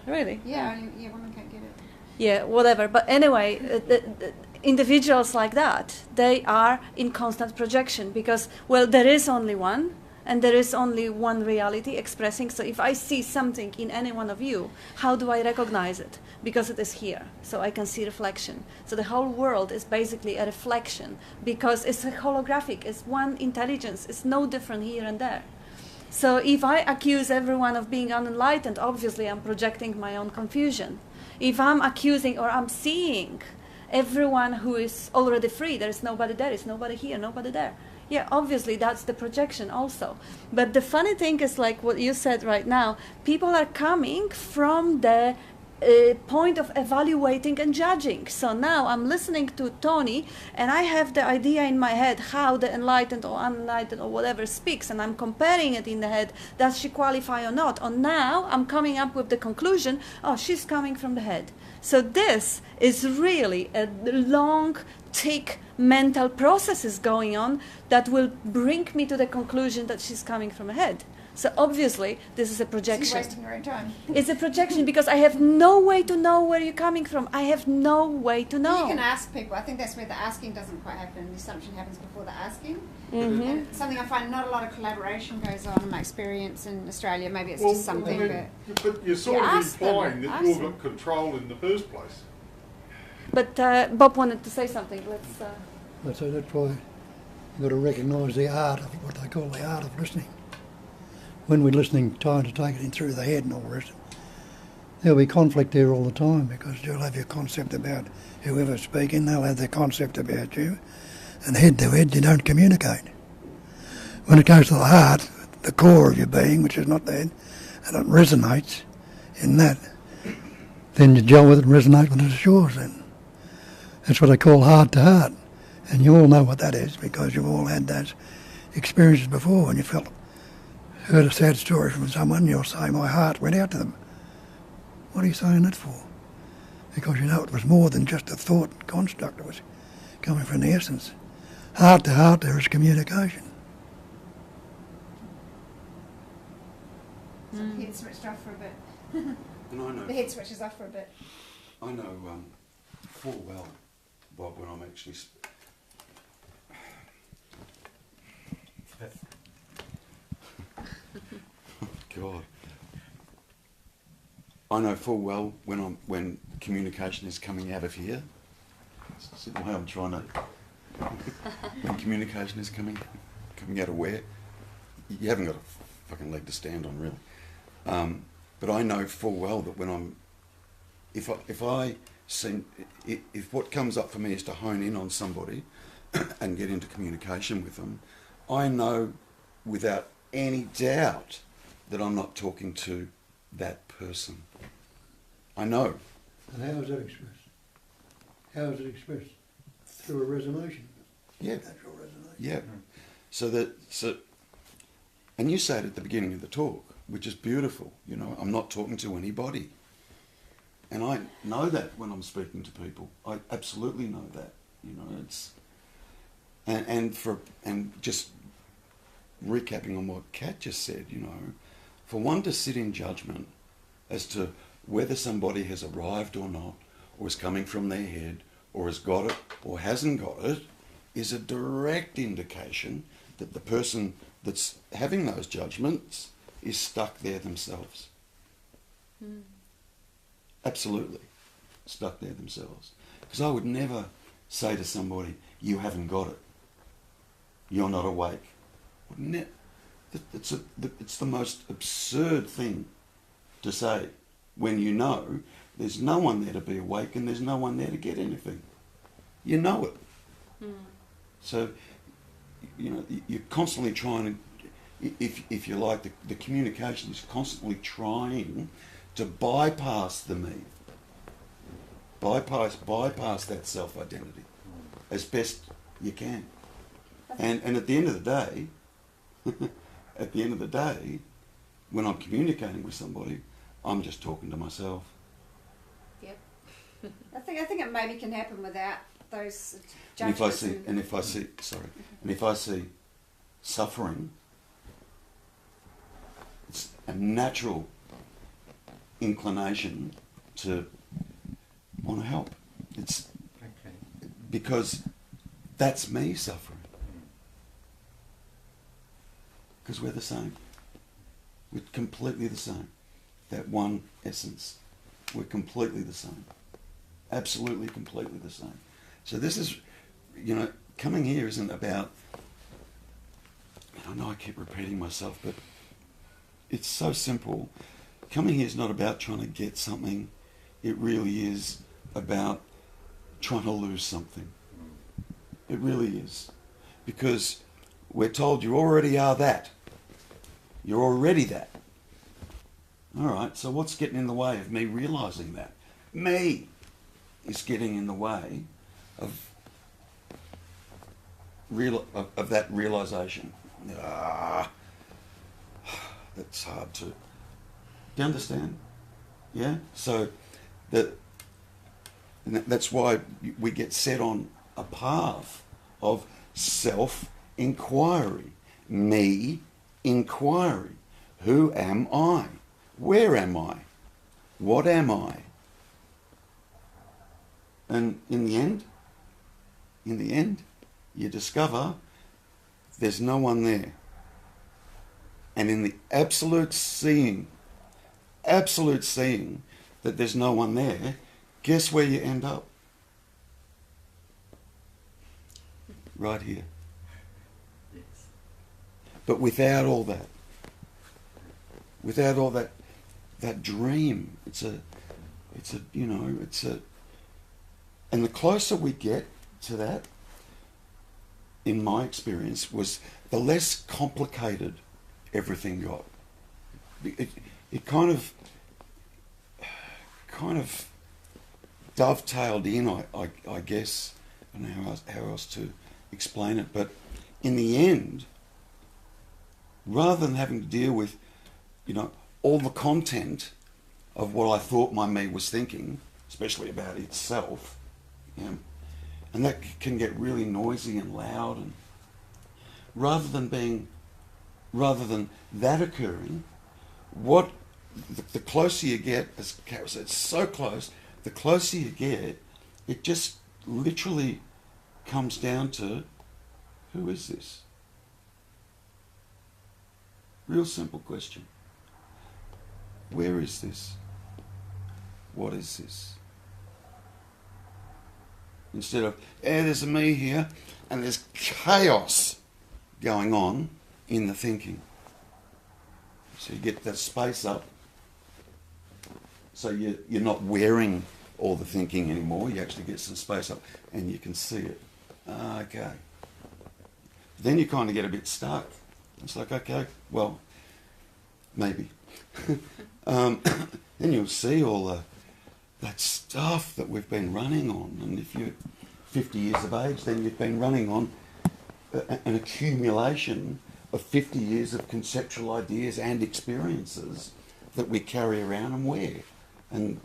Really? Yeah, women can't get it. Yeah, whatever. But anyway, the individuals like that, they are in constant projection because, well, there is only one. And there is only one reality expressing. So if I see something in any one of you, how do I recognize it? Because it is here. So I can see reflection. So the whole world is basically a reflection because it's a holographic. It's one intelligence. It's no different here and there. So if I accuse everyone of being unenlightened, obviously I'm projecting my own confusion. If I'm accusing or I'm seeing everyone who is already free, there is nobody there, it's nobody here, nobody there. Yeah, obviously that's the projection also. But the funny thing is, like what you said right now, people are coming from the point of evaluating and judging. So now I'm listening to Tony, and I have the idea in my head how the enlightened or unenlightened or whatever speaks, and I'm comparing it in the head. Does she qualify or not? Or now I'm coming up with the conclusion, oh, she's coming from the head. So this is really a long, thick mental processes going on that will bring me to the conclusion that she's coming from the head. So obviously, this is a projection. She's wasting her own time. It's a projection because I have no way to know where you're coming from. I have no way to know. You can ask people. I think that's where the asking doesn't quite happen. The assumption happens before the asking. Mm-hmm. And something I find not a lot of collaboration goes on in my experience in Australia. Maybe it's just something, but you're sort You of ask them, implying that ask you've them. got control in the first place. But Bob wanted to say something. Let's. So that's why you've got to recognise the art of what they call the art of listening. When we're listening, trying to take it in through the head and all the rest, there'll be conflict there all the time because you'll have your concept about whoever's speaking, they'll have their concept about you, and head to head you don't communicate. When it goes to the heart, the core of your being, which is not the head, and it resonates in that, then you gel with it and resonate with it as yours then. That's what they call heart to heart. And you all know what that is because you've all had those experiences before when you heard a sad story from someone, you'll say, my heart went out to them. What are you saying that for? Because you know it was more than just a thought construct. It was coming from the essence. Heart to heart there is communication. so the head switched off for a bit. And I know, The head switches off for a bit. I know full well, Bob, when I'm actually... God. I know full well when communication is coming out of here. That's the way I'm trying to... when communication is coming out of where? You haven't got a fucking leg to stand on, really. But I know full well that when I'm... If what comes up for me is to hone in on somebody and get into communication with them, I know without any doubt that I'm not talking to that person. I know. And how is that expressed? How is it expressed? Through a resonation. Yeah. Natural resonation. Yeah. So, and you say it at the beginning of the talk, which is beautiful. You know, I'm not talking to anybody. And I know that when I'm speaking to people. I absolutely know that. You know, it's... And just recapping on what Kat just said, you know, for one to sit in judgment as to whether somebody has arrived or not, or is coming from their head, or has got it or hasn't got it, is a direct indication that the person that's having those judgments is stuck there themselves. Mm. Absolutely stuck there themselves. Because I would never say to somebody, you haven't got it. You're not awake. It's the most absurd thing to say when you know there's no one there to be awake and there's no one there to get anything. You know it. Mm. So, you know, you're constantly trying to, if you like, the communication is constantly trying to bypass the me. Bypass that self-identity as best you can. And at the end of the day, when I'm communicating with somebody, I'm just talking to myself. Yep. I think it maybe can happen without those And judgments. if I see suffering, it's a natural inclination to want to help. It's because that's me suffering. Because we're the same. We're completely the same. That one essence. We're completely the same. Absolutely, completely the same. So this is, you know, coming here isn't about, I know I keep repeating myself, but it's so simple. Coming here is not about trying to get something. It really is about trying to lose something. It really is. Because we're told you already are that. You're already that. All right, so what's getting in the way of me realising that? Me is getting in the way of that realisation. That's hard to... Do you understand? Yeah? So that's why we get set on a path of self-inquiry. Me inquiry. Who am I? Where am I? What am I? And in the end, you discover there's no one there. And in the absolute seeing that there's no one there, guess where you end up? Right here. Yes. But without all that dream, and the closer we get to that, in my experience, was the less complicated everything got. It kind of dovetailed in, I guess. I don't know how else to explain it, but in the end, rather than having to deal with, all the content of what I thought my me was thinking, especially about itself, and that can get really noisy and loud, and rather than that occurring, the closer you get, as Carol said, so close, the closer you get, it just literally comes down to, who is this? Real simple question. Where is this? What is this? Instead of, there's a me here, and there's chaos going on in the thinking. So you get that space up. So you're not wearing all the thinking anymore. You actually get some space up, and you can see it. Okay. Then you kind of get a bit stuck. It's like, okay, well, maybe. Then you'll see all that stuff that we've been running on. And if you're 50 years of age, then you've been running on an accumulation of 50 years of conceptual ideas and experiences that we carry around and wear. And,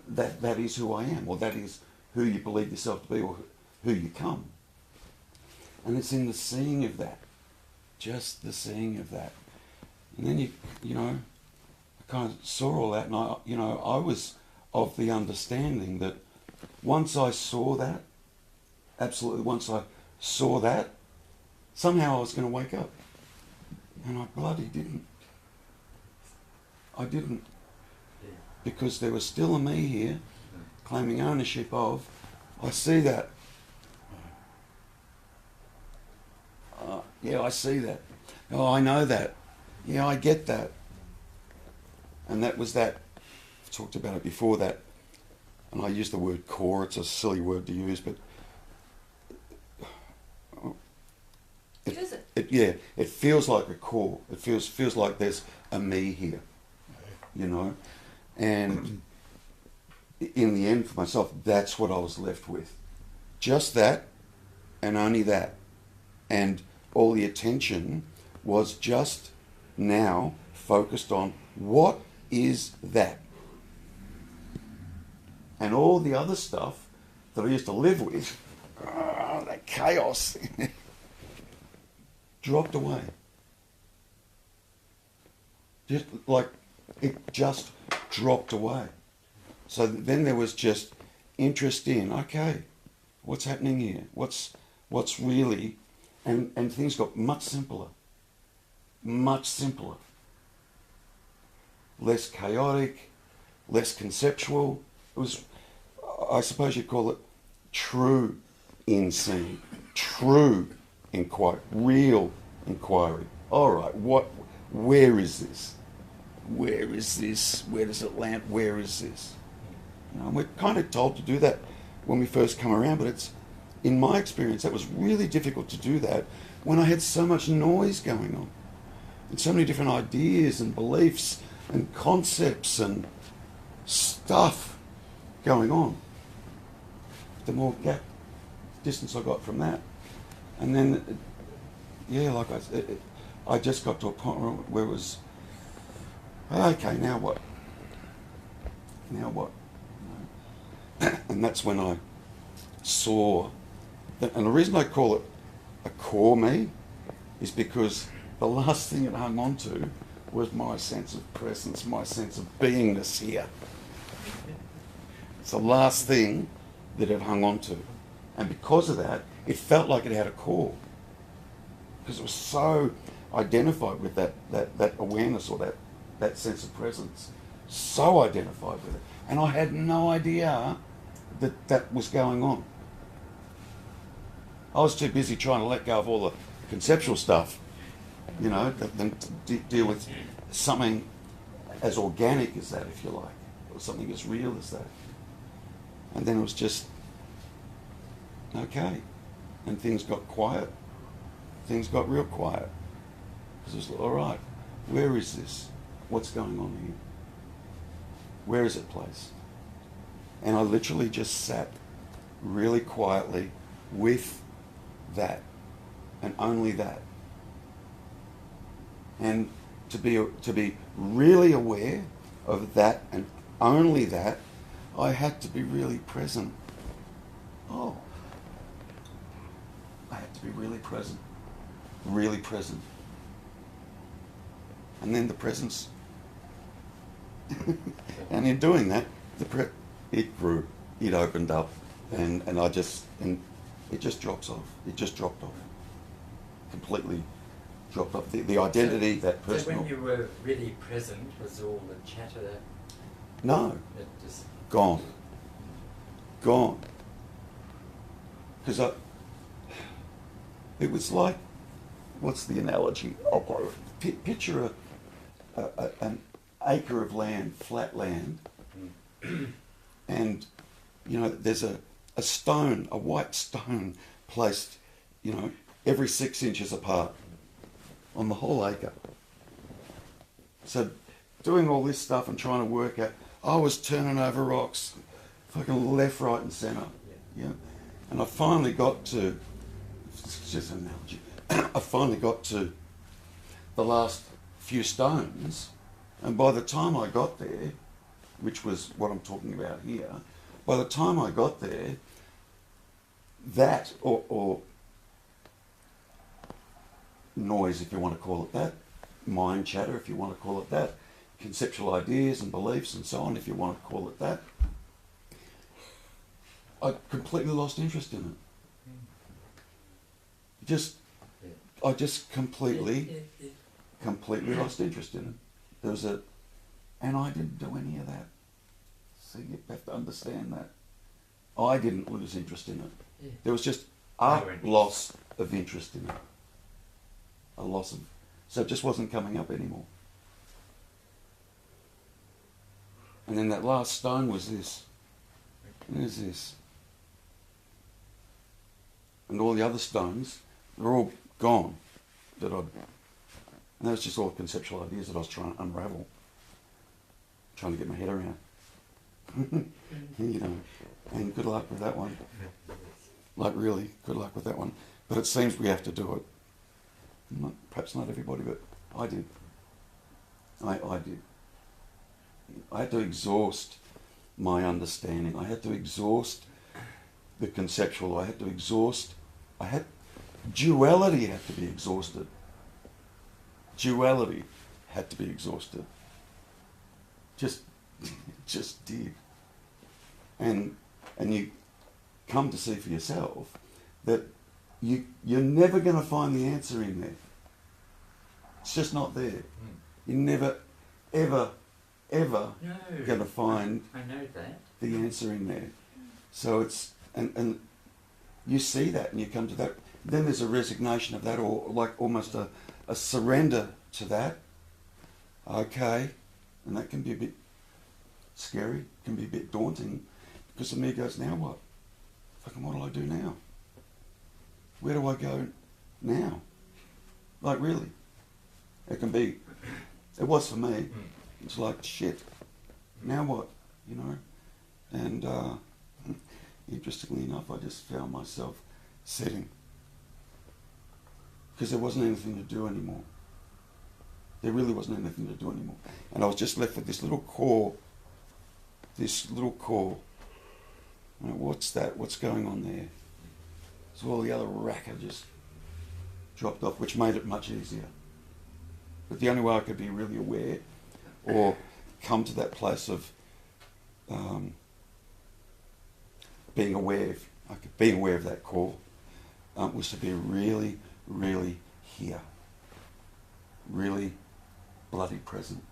that is who I am, or that is who you believe yourself to be, or who you come. And it's in the seeing of that, just the seeing of that. And then I kind of saw all that, and I was of the understanding that once I saw that, somehow I was going to wake up. And I bloody didn't. I didn't. Because there was still a me here, claiming ownership of, I see that. Yeah, I see that. Oh, I know that. Yeah, I get that. And that was that. I've talked about it before, that, and I use the word core. It's a silly word to use, but Use it. It feels like a core. It feels like there's a me here, and in the end, for myself, that's what I was left with. Just that, and only that. And all the attention was just now focused on, what is that? And all the other stuff that I used to live with, that chaos, dropped away. Just like it just dropped away. So then there was just interest in, okay, what's happening here? What's really, and things got much simpler. Much simpler. Less chaotic, less conceptual. It was, I suppose you'd call it, true in-seeing, true inquiry, real inquiry. All right, where is this? Where is this? Where does it land? Where is this? We're kind of told to do that when we first come around, but it's, in my experience, that was really difficult to do that when I had so much noise going on, and so many different ideas and beliefs and concepts and stuff going on, the more distance I got from that. And then, like I just got to a point where it was, okay, now what? Now what? And that's when I saw that, and the reason I call it a core me is because the last thing it hung on to was my sense of presence, my sense of beingness here. It's the last thing that it hung on to. And because of that, it felt like it had a core. Because it was so identified with that awareness or that sense of presence. So identified with it. And I had no idea that was going on. I was too busy trying to let go of all the conceptual stuff, than to deal with something as organic as that, if you like, or something as real as that. And then it was just, okay. And things got quiet. Things got real quiet. Because it was, all right, where is this? What's going on here? Where is it placed? And I literally just sat really quietly with that, and only that. And to be really aware of that and only that, I had to be really present. I had to be really present. Really present. And then the presence, and in doing that, it grew, it opened up, and it just drops off. It just dropped off. Completely dropped off. The identity, that personal. So when you were really present, was all the chatter? No. It just Gone. Gone. Because it was like, what's the analogy? Picture an acre of land, flat land, and there's a stone, a white stone placed, every 6 inches apart on the whole acre. So doing all this stuff and trying to work out, I was turning over rocks, fucking left, right and centre. Yeah. And I finally got to, it's just an analogy, I finally got to the last few stones, and by the time I got there, which was what I'm talking about here, by the time I got there, that, or noise, if you want to call it that, mind chatter, if you want to call it that, conceptual ideas and beliefs and so on, if you want to call it that, I completely lost interest in it. I just completely lost interest in it. And I didn't do any of that. So you have to understand that. I didn't lose interest in it. There was just a loss of interest in it. So it just wasn't coming up anymore. And then that last stone was this. And there's this. And all the other stones, they're all gone. And that was just all conceptual ideas that I was trying to unravel. Trying to get my head around. And good luck with that one. Like really, good luck with that one. But it seems we have to do it. Perhaps not everybody, but I did. I did. I had to exhaust my understanding. I had to exhaust the conceptual. I had to exhaust. Duality had to be exhausted. Duality had to be exhausted. Just did. And you come to see for yourself that you're never going to find the answer in there. It's just not there. You're never, ever going to find the answer in there. So it's, and you see that and you come to that. Then there's a resignation of that, or like almost a surrender to that. Okay. And that can be a bit scary, can be a bit daunting, because the me goes, now what? Fucking what do I do now? Where do I go now? Like really. It was for me. It's like, shit, now what, you know? And interestingly enough, I just found myself sitting, because there wasn't anything to do anymore. There really wasn't anything to do anymore. And I was just left with this little core. You know, what's that? What's going on there? So all the other racket just dropped off, which made it much easier. But the only way I could be really aware or come to that place of being aware of that core was to be really, really here. Really bloody present.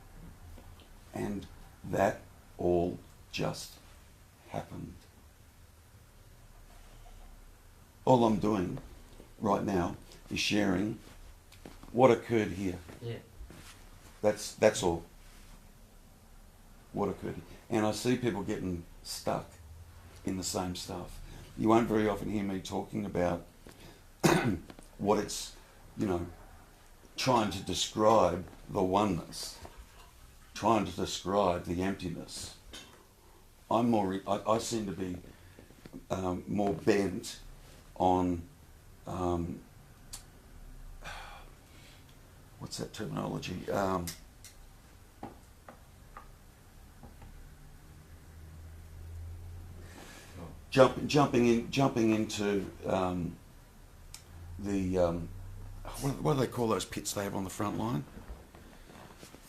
And that all just happened. All I'm doing right now is sharing what occurred here. Yeah. That's all. What occurred. And I see people getting stuck in the same stuff. You won't very often hear me talking about what it's, you know, trying to describe the oneness, trying to describe the emptiness. I seem to be more bent on what's that terminology? Jumping into the what do they call those pits they have on the front line?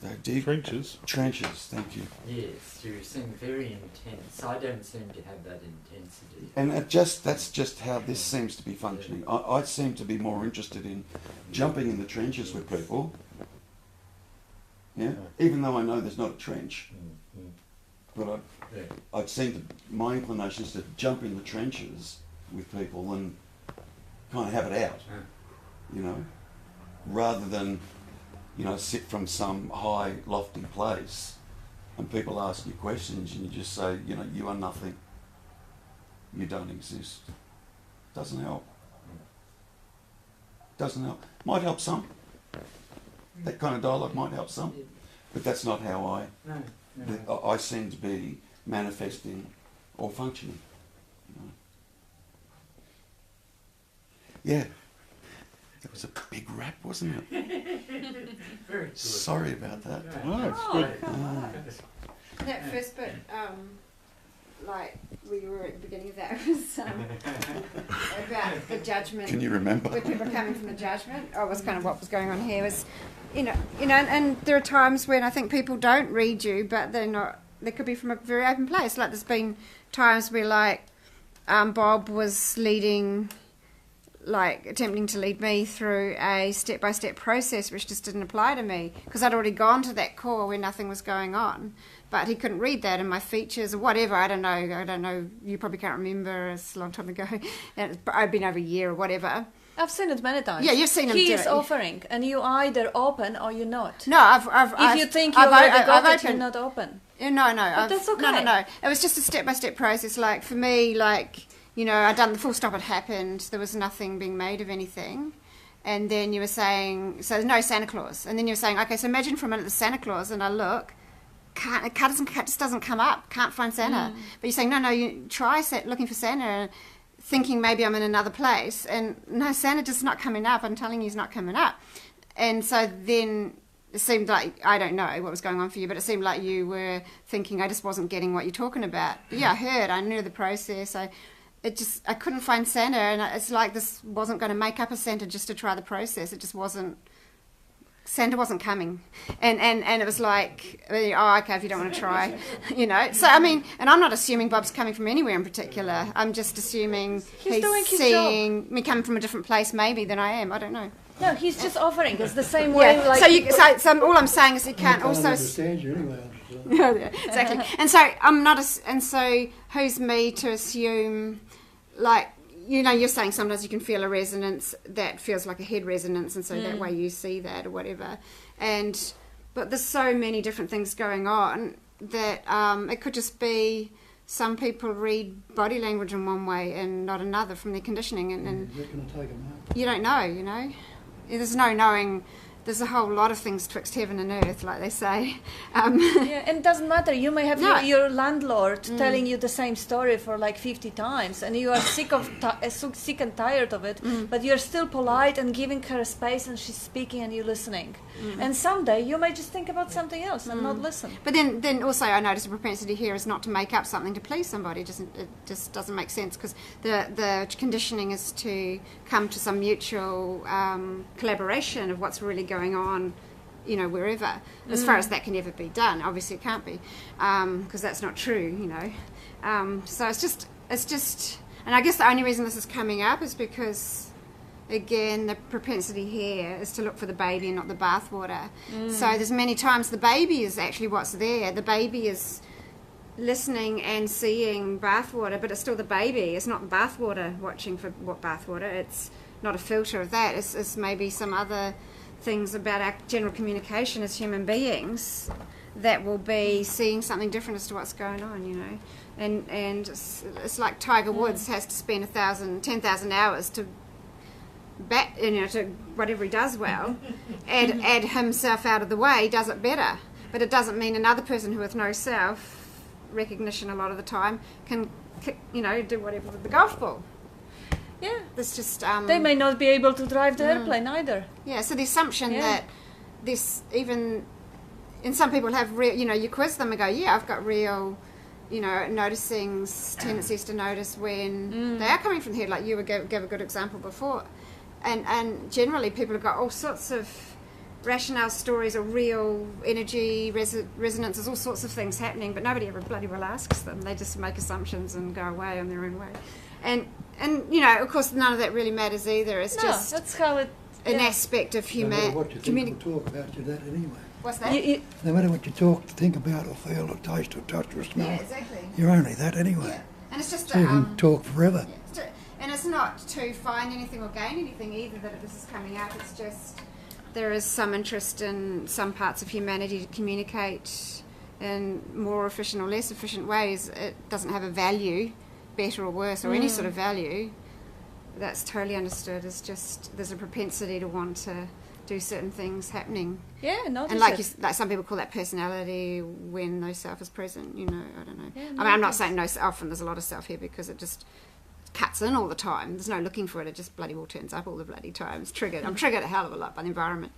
They're deep. Trenches. Trenches, thank you. Yes, you seem very intense. I don't seem to have that intensity. And that's just how this seems to be functioning. I seem to be more interested in jumping in the trenches with people. Yeah, even though I know there's not a trench, but I'd seem to, my inclination is to jump in the trenches with people and kind of have it out, you know, rather than, you know, sit from some high, lofty place and people ask you questions and you just say, you know, you are nothing. You don't exist. Doesn't help. Doesn't help. Might help some. That kind of dialogue might help some. But that's not how I seem to be manifesting or functioning. You know. Yeah. That was a big rap, wasn't it? Very good. Sorry about that. No, it's good. That first bit, like we were at the beginning of that, was about the judgment. Can you remember? Where people are coming from the judgment. Oh, was kind of what was going on here. Was, you know, and there are times when I think people don't read you, but they're not. They could be from a very open place. Like there's been times where, like, Bob was leading. Like attempting to lead me through a step-by-step process which just didn't apply to me because I'd already gone to that core where nothing was going on, but he couldn't read that in my features or whatever. I don't know, you probably can't remember, it's a long time ago and I've been over a year or whatever. I've seen it many times. Yeah, you've seen him He do is it. offering and you either open or you're not. No, If you think you already got it, you're not open. No, But that's okay. No. It was just a step-by-step process. Like for me, like, you know, I'd done the full stop, it happened, there was nothing being made of anything. And then you were saying, so there's no Santa Claus. And then you were saying, okay, so imagine for a minute the Santa Claus, and I look, just doesn't come up, can't find Santa. But you're saying, no, you try looking for Santa, and thinking maybe I'm in another place. And no, Santa just not coming up, I'm telling you he's not coming up. And so then it seemed like, I don't know what was going on for you, but it seemed like you were thinking, I just wasn't getting what you're talking about. But yeah, I knew the process, I couldn't find Santa, and it's like this wasn't going to make up a Santa just to try the process. It just wasn't. Santa wasn't coming, and it was like, oh, okay, if you don't want to try, you know. So I mean, and I'm not assuming Bob's coming from anywhere in particular. I'm just assuming he's doing his seeing me coming from a different place, maybe than I am. I don't know. No, he's just offering. It's the same way. Yeah. Like So all I'm saying is you can't I also. understand you anyway. Yeah, exactly. And so I'm not. And so who's me to assume? Like, you know, you're saying sometimes you can feel a resonance that feels like a head resonance, and so that way you see that or whatever. But there's so many different things going on that it could just be some people read body language in one way and not another from their conditioning, and You're going to take them out. you don't know, you know. There's no knowing there's a whole lot of things twixt heaven and earth, like they say. Yeah, and it doesn't matter. You may have No. your landlord telling you the same story for like 50 times, and you are sick and tired of it, but you're still polite and giving her space, and she's speaking and you're listening. And someday you may just think about something else and not listen. But then also I notice a propensity here is not to make up something to please somebody. It just doesn't make sense, because the conditioning is to come to some mutual collaboration of what's really going on, you know, wherever. As far as that can ever be done, obviously it can't be, because that's not true, you know. So it's just, and I guess the only reason this is coming up is because, again, the propensity here is to look for the baby and not the bathwater. So there's many times the baby is actually what's there. The baby is listening and seeing bathwater, but it's still the baby. It's not bathwater watching for what bathwater. It's not a filter of that. It's maybe some other things about our general communication as human beings that will be seeing something different as to what's going on, you know. And it's like Tiger Woods has to spend 10,000 hours to to whatever he does well, add himself out of the way, does it better. But it doesn't mean another person who with no self recognition a lot of the time can, you know, do whatever with the golf ball. Yeah. That's just... They may not be able to drive the airplane either. Yeah, so the assumption that this even... And some people have real... You know, you quiz them and go, yeah, I've got real... You know, noticing tendencies to notice when they are coming from the head, like you gave a good example before. And generally people have got all sorts of rationale stories or real energy resonances, all sorts of things happening, but nobody ever bloody well asks them. They just make assumptions and go away on their own way. And you know, of course, none of that really matters either. It's just that's how it... an aspect of No matter what you human... think or talk about, you that anyway. What's that? No matter what you talk, think about, or feel, or taste, or touch, or smell, Yeah, exactly. you're only that anyway. Yeah. And it's just... So you can talk forever. Yeah, and it's not to find anything or gain anything either that this is coming up. It's just there is some interest in some parts of humanity to communicate in more efficient or less efficient ways. It doesn't have a value, better or worse, or any sort of value. That's totally understood. It's just there's a propensity to want to do certain things happening. Yeah, notice and like it. like some people call that personality when no self is present. You know, I don't know. Yeah, I mean, I'm not saying no self, and there's a lot of self here because it just cuts in all the time. There's no looking for it. It just bloody well turns up all the bloody time. It's triggered. I'm triggered a hell of a lot by the environment.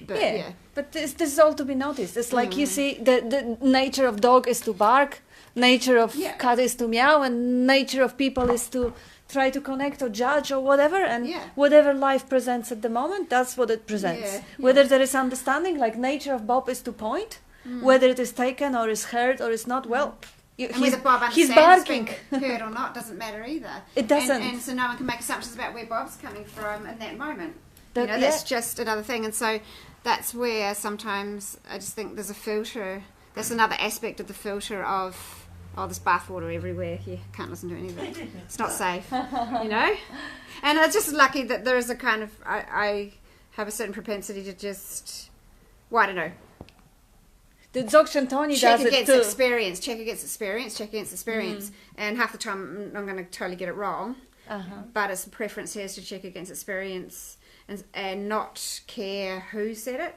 But, yeah. But this is all to be noticed. It's like you see, the nature of dog is to bark, nature of cat is to meow, and nature of people is to try to connect or judge or whatever. And whatever life presents at the moment, that's what it presents. Yeah. Whether there is understanding, like nature of Bob is to point, whether it is taken or is heard or is not, well... And whether Bob he's understands barking. being heard or not doesn't matter either. It doesn't. And so no one can make assumptions about where Bob's coming from in that moment. That- you know, that's just another thing. And so that's where sometimes I just think there's a filter. That's another aspect of the filter of, oh, there's bathwater everywhere. You can't listen to any of it. It's not safe, you know? And it's just lucky that there is a kind of, I have a certain propensity to just, well, I don't know. The Dzogchen Tony Check does it against too. experience, check against experience, check against experience. And half the time I'm going to totally get it wrong. But it's the preference here is to check against experience and not care who said it.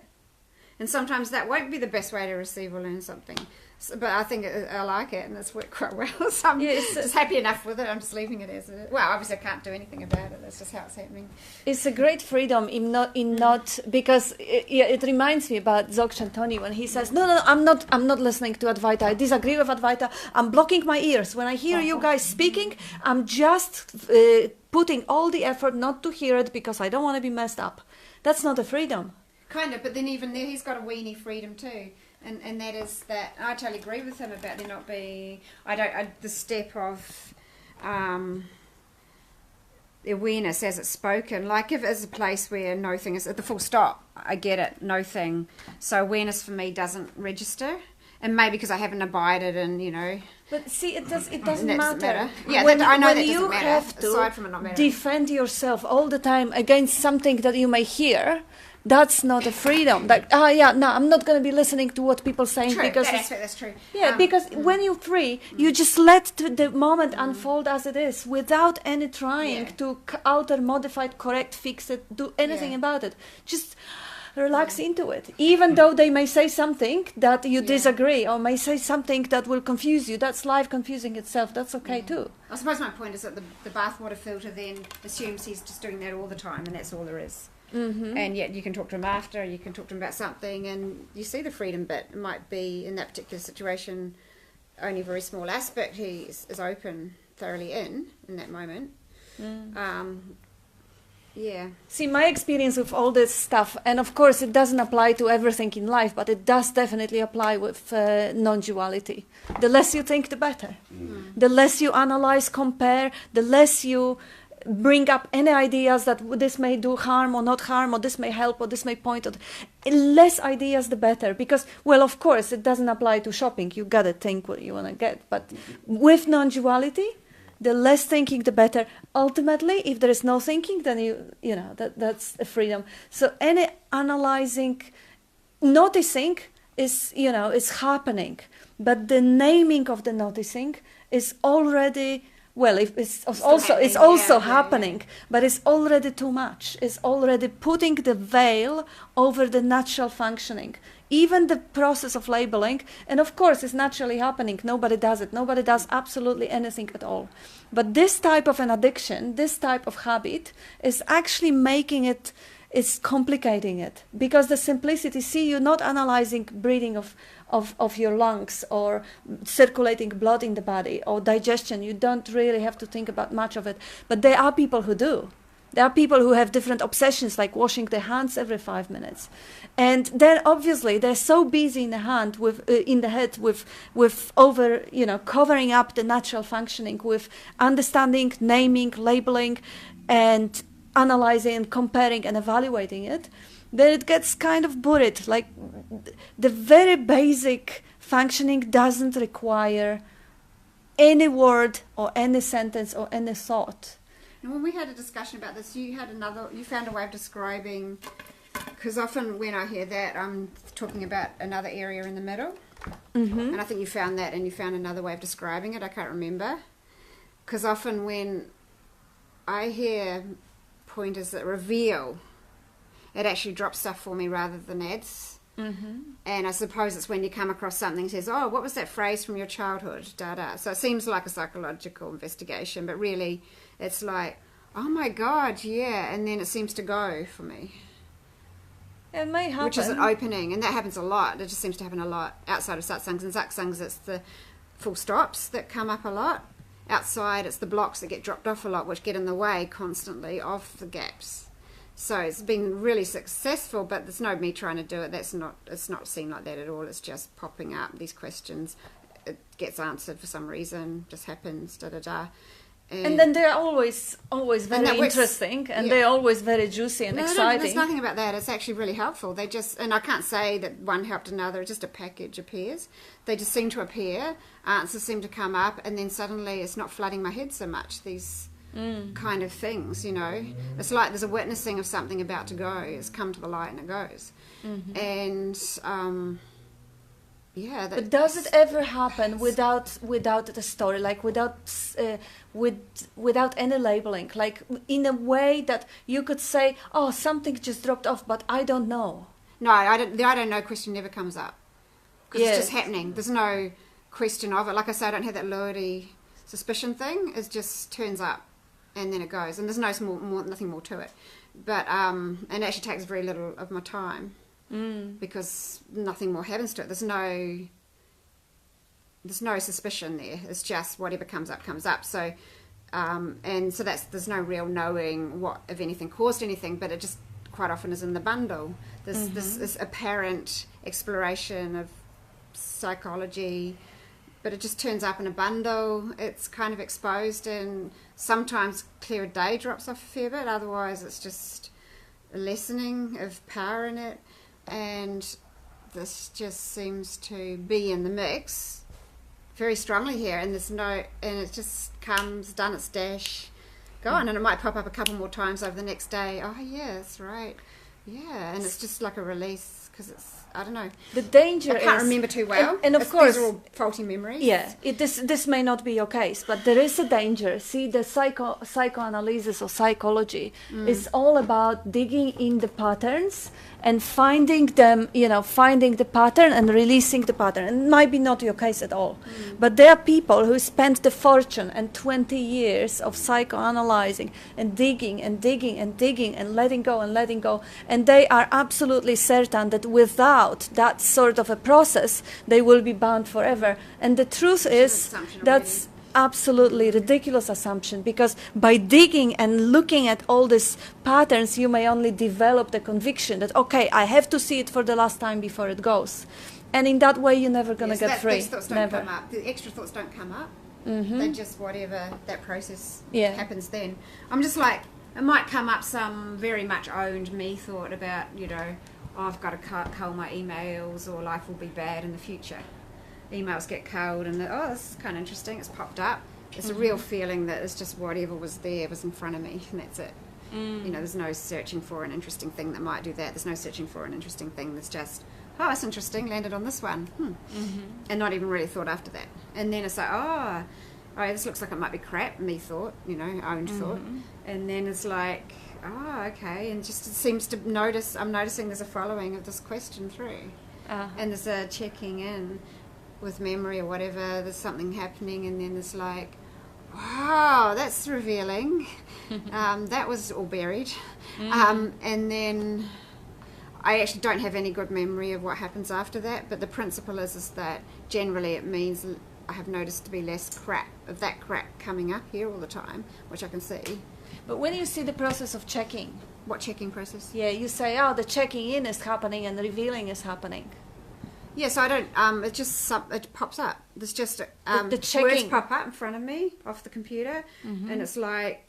And sometimes that won't be the best way to receive or learn something. So, but I think I like it and it's worked quite well. So I'm just happy enough with it. I'm just leaving it as it is. Well, obviously I can't do anything about it. That's just how it's happening. It's a great freedom in not because it reminds me about Dzogchen Tony when he says, no, I'm not listening to Advaita. I disagree with Advaita. I'm blocking my ears. When I hear you guys speaking, I'm just putting all the effort not to hear it because I don't want to be messed up. That's not a freedom. Kind of, but then even there he's got a weenie freedom too. And that is that I totally agree with him about there not being the step of awareness as it's spoken. Like if it's a place where no thing is at the full stop, I get it, no thing. So awareness for me doesn't register, and maybe because I haven't abided and you know. But see, it doesn't matter. matter. Yeah, when, I know when that you doesn't matter. have to Aside from it not mattering. defend yourself all the time against something that you may hear. That's not a freedom. Like, I'm not going to be listening to what people saying True, because that aspect, that's true. Yeah, because when you're free, you just let the moment unfold as it is, without any trying to alter, modify, correct, fix it, do anything about it. Just relax into it. Even though they may say something that you disagree, or may say something that will confuse you. That's life confusing itself. That's okay too. I suppose my point is that the bathwater filter then assumes he's just doing that all the time, and that's all there is. Mm-hmm. And yet you can talk to him after, you can talk to him about something, and you see the freedom bit. It might be in that particular situation only a very small aspect he is open thoroughly in that moment. See, my experience with all this stuff, and of course it doesn't apply to everything in life, but it does definitely apply with non-duality. The less you think, the better. The less you analyze, compare, the less you bring up any ideas that this may do harm or not harm, or this may help or this may point out. Less ideas, the better. Because, well, of course, it doesn't apply to shopping. You gotta think what you want to get. But with non-duality, the less thinking, the better. Ultimately, if there is no thinking, then you know that's a freedom. So any analyzing, noticing is happening, but the naming of the noticing is already. Well, it's also happening, but it's already too much. It's already putting the veil over the natural functioning. Even the process of labeling, and of course it's naturally happening. Nobody does it. Nobody does absolutely anything at all. But this type of an addiction, this type of habit, is actually making it, is complicating it. Because the simplicity, see, you're not analyzing breathing of your lungs or circulating blood in the body or digestion. You don't really have to think about much of it. But there are people who do. There are people who have different obsessions, like washing their hands every 5 minutes. And then obviously they're so busy in the head with over, covering up the natural functioning, with understanding, naming, labeling, and analyzing and comparing and evaluating it, then it gets kind of buried. Like the very basic functioning doesn't require any word or any sentence or any thought. And when we had a discussion about this, you found a way of describing, because often when I hear that, I'm talking about another area in the middle. Mm-hmm. And I think you found that, and you found another way of describing it. I can't remember. Because often when I hear pointers that reveal, it actually drops stuff for me rather than adds. Mm-hmm. And I suppose it's when you come across something that says, oh, what was that phrase from your childhood? Da-da. So it seems like a psychological investigation, but really it's like, oh my God, yeah. And then it seems to go for me. It may happen. Which is an opening, and that happens a lot. It just seems to happen a lot outside of satsangs. And satsangs, it's the full stops that come up a lot. Outside, it's the blocks that get dropped off a lot, which get in the way constantly of the gaps. So it's been really successful, but there's no me trying to do it. It's not seen like that at all. It's just popping up, these questions. It gets answered for some reason, just happens, da-da-da. And then they're always very interesting, and they're always very juicy and exciting. There's nothing about that. It's actually really helpful. And I can't say that one helped another. Just a package appears. They just seem to appear. Answers seem to come up, and then suddenly it's not flooding my head so much. These kind of things, It's like there's a witnessing of something about to go. It's come to the light and it goes. Mm-hmm. And but does it ever happen without the story, like without any labeling, like in a way that you could say, oh, something just dropped off, but I don't know? No, I don't know question never comes up, because it's just happening. There's no question of it. Like I say, I don't have that loyalty suspicion thing. It just turns up and then it goes, and there's nothing more to it. But and it actually takes very little of my time. Because nothing more happens to it. There's no suspicion there. It's just whatever comes up. So, and so there's no real knowing what, if anything, caused anything. But it just quite often is in the bundle. There's this apparent exploration of psychology, but it just turns up in a bundle. It's kind of exposed, and sometimes clear day drops off a fair bit. Otherwise, it's just a lessening of power in it. And this just seems to be in the mix very strongly here, and it just comes, done its dash, gone, and it might pop up a couple more times over the next day. Oh yeah, that's right, yeah, and it's just like a release, because it's I don't know. The danger I can't is, remember too well. and of These course, are all faulty memories. yeah, this may not be your case, but there is a danger. See, the psychoanalysis or psychology is all about digging in the patterns and finding them, finding the pattern and releasing the pattern. And it might be not your case at all. But there are people who spent the fortune and 20 years of psychoanalyzing and digging and digging and digging and letting go. And they are absolutely certain that without that sort of a process, they will be bound forever. And the truth is, that's absolutely ridiculous assumption, because by digging and looking at all these patterns, you may only develop the conviction that, okay, I have to see it for the last time before it goes. And in that way, you're never going to get free. Those thoughts don't come up. The extra thoughts don't come up. They just, whatever, that process happens then. I'm just like, it might come up some very much owned me thought about, I've got to cull my emails, or life will be bad in the future. Emails get culled, and this is kind of interesting, it's popped up. It's a real feeling that it's just whatever was there was in front of me, and that's it. There's no searching for an interesting thing that might do that. There's no searching for an interesting thing that's just, that's interesting, landed on this one. And not even really thought after that. And then it's like, this looks like it might be crap, me thought, owned thought. And then it's like, okay, and just it seems to I'm noticing there's a following of this question through. And there's a checking in with memory or whatever, there's something happening, and then it's like, wow, that's revealing. That was all buried. And then I actually don't have any good memory of what happens after that, but the principle is that generally it means I have noticed to be less of that crap coming up here all the time, which I can see. But when you see the process of checking... What checking process? Yeah, you say, the checking in is happening and the revealing is happening. Yeah, so I don't, it pops up. There's just, the checking. Words pop up in front of me off the computer, and it's like,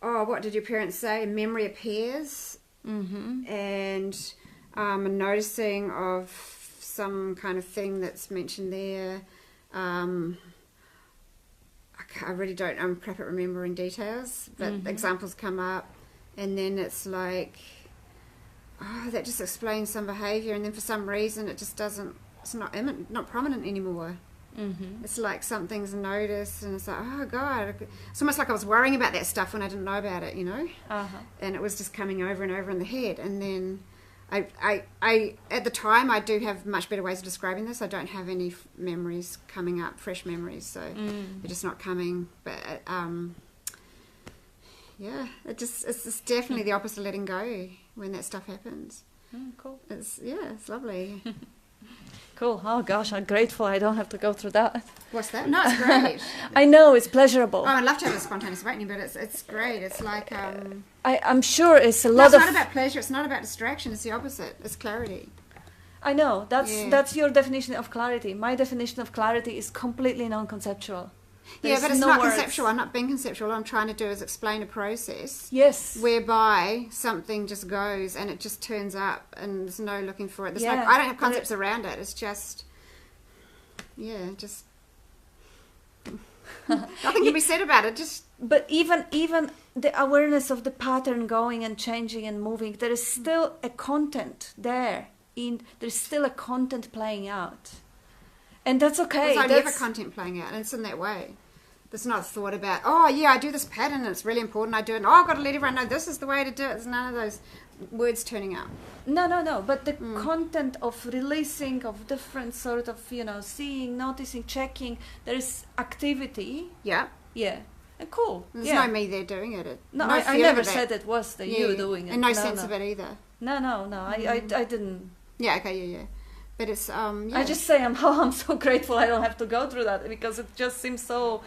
what did your parents say? And memory appears, and I'm noticing of some kind of thing that's mentioned there. I really don't, I'm crap at remembering details, but examples come up, and then it's like, that just explains some behaviour, and then for some reason it just doesn't, it's not prominent anymore. It's like something's noticed, and it's like, oh God, it's almost like I was worrying about that stuff when I didn't know about it, and it was just coming over and over in the head. And then I at the time, I do have much better ways of describing this. I don't have any memories coming up, fresh memories, so they're just not coming. But it's definitely the opposite of letting go when that stuff happens. Cool. It's lovely. Cool. Oh gosh, I'm grateful I don't have to go through that. What's that? No, it's great. I know, it's pleasurable. I'd love to have a spontaneous awakening, but it's great. It's like I'm sure it's a lot it's of... not about pleasure, it's not about distraction, it's the opposite. It's clarity. I know, that's your definition of clarity. My definition of clarity is completely non-conceptual. But it's not conceptual. I'm not being conceptual. All I'm trying to do is explain a process. Yes. Whereby something just goes and it just turns up, and there's no looking for it. There's I don't have concepts around it. It's just, nothing can be said about it. But even the awareness of the pattern going and changing and moving, there is still a content there. There's still a content playing out. And that's okay. There's only ever content playing out, and it's in that way. There's not a thought about, I do this pattern and it's really important, I do it, and I've got to let everyone know this is the way to do it. There's none of those words turning up. No. But the content of releasing, of different sort of, seeing, noticing, checking, there is activity. Yeah. Yeah. Cool. There's no me there doing it. I never said it was you doing it. And no sense of it either. No. I didn't. Yeah, okay, yeah. But it's, I just say I'm so grateful I don't have to go through that, because it just seems so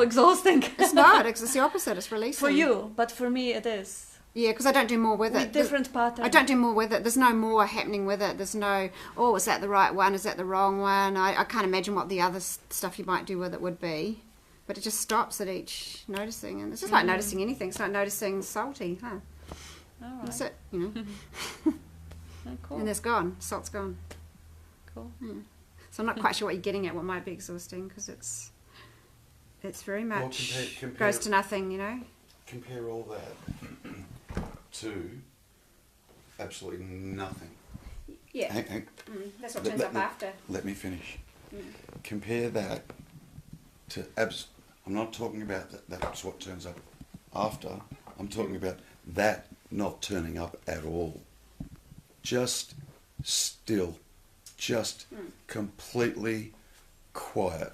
exhausting. It's not. It's the opposite. It's releasing. For you, but for me it is. Yeah, because I don't do more with it. Different patterns. I don't do more with it. There's no more happening with it. There's no, is that the right one? Is that the wrong one? I can't imagine what the other stuff you might do with it would be. But it just stops at each noticing. And it's just like noticing anything. It's like noticing salty, huh? All right. That's it, Oh, cool. And it's gone. Salt's gone. Cool. Yeah. So I'm not quite sure what you're getting at. What might be exhausting, because it's very much goes to nothing. Compare all that to absolutely nothing. Yeah. That's what turns up after. Let me finish. Compare that to I'm not talking about that's what turns up after. I'm talking about that not turning up at all. Just still. Just completely quiet.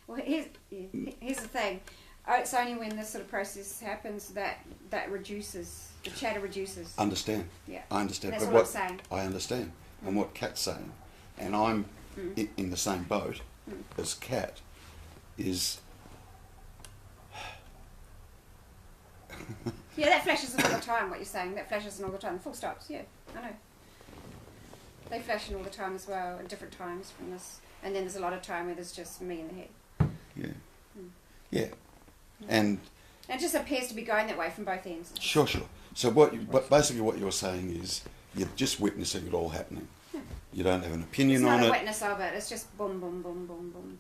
Well, here's the thing. It's only when this sort of process happens that reduces, the chatter reduces. Understand. Yeah. I understand. That's but what I'm saying. I understand. And what Kat's saying, and I'm in the same boat as Kat, is... Yeah, that flashes in all the time, what you're saying. That flashes in all the time. Full stops, yeah, I know. They flash in all the time as well, at different times from this. And then there's a lot of time where there's just me in the head. Yeah. Yeah. And it just appears to be going that way from both ends. Sure. So basically what you're saying is you're just witnessing it all happening. You don't have an opinion on it. It's not a witness of it. It's just boom, boom, boom, boom, boom.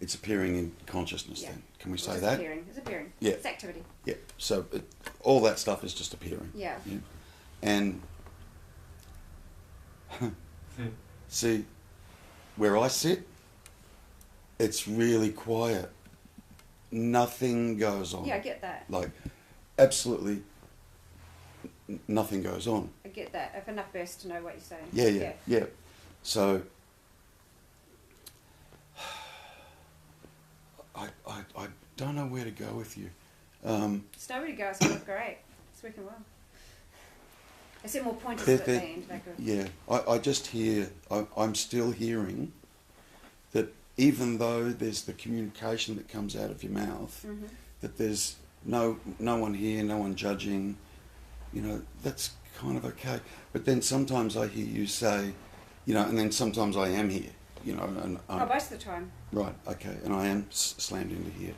It's appearing in consciousness then. Can we say It's that? It's appearing. Yeah. It's activity. Yeah. So all that stuff is just appearing. Yeah. And see, where I sit, it's really quiet. Nothing goes on. Yeah, I get that. Like, absolutely nothing goes on. I get that. I have enough bursts to know what you're saying. Yeah. So, I don't know where to go with you. It's nowhere to go. It's working great. It's working well. I said more pointers at the end. Yeah, I just hear, I'm still hearing that even though there's the communication that comes out of your mouth, that there's no one here, no one judging, that's kind of okay. But then sometimes I hear you say, and then sometimes I am here, and most of the time. Right, okay, and I am slammed into here.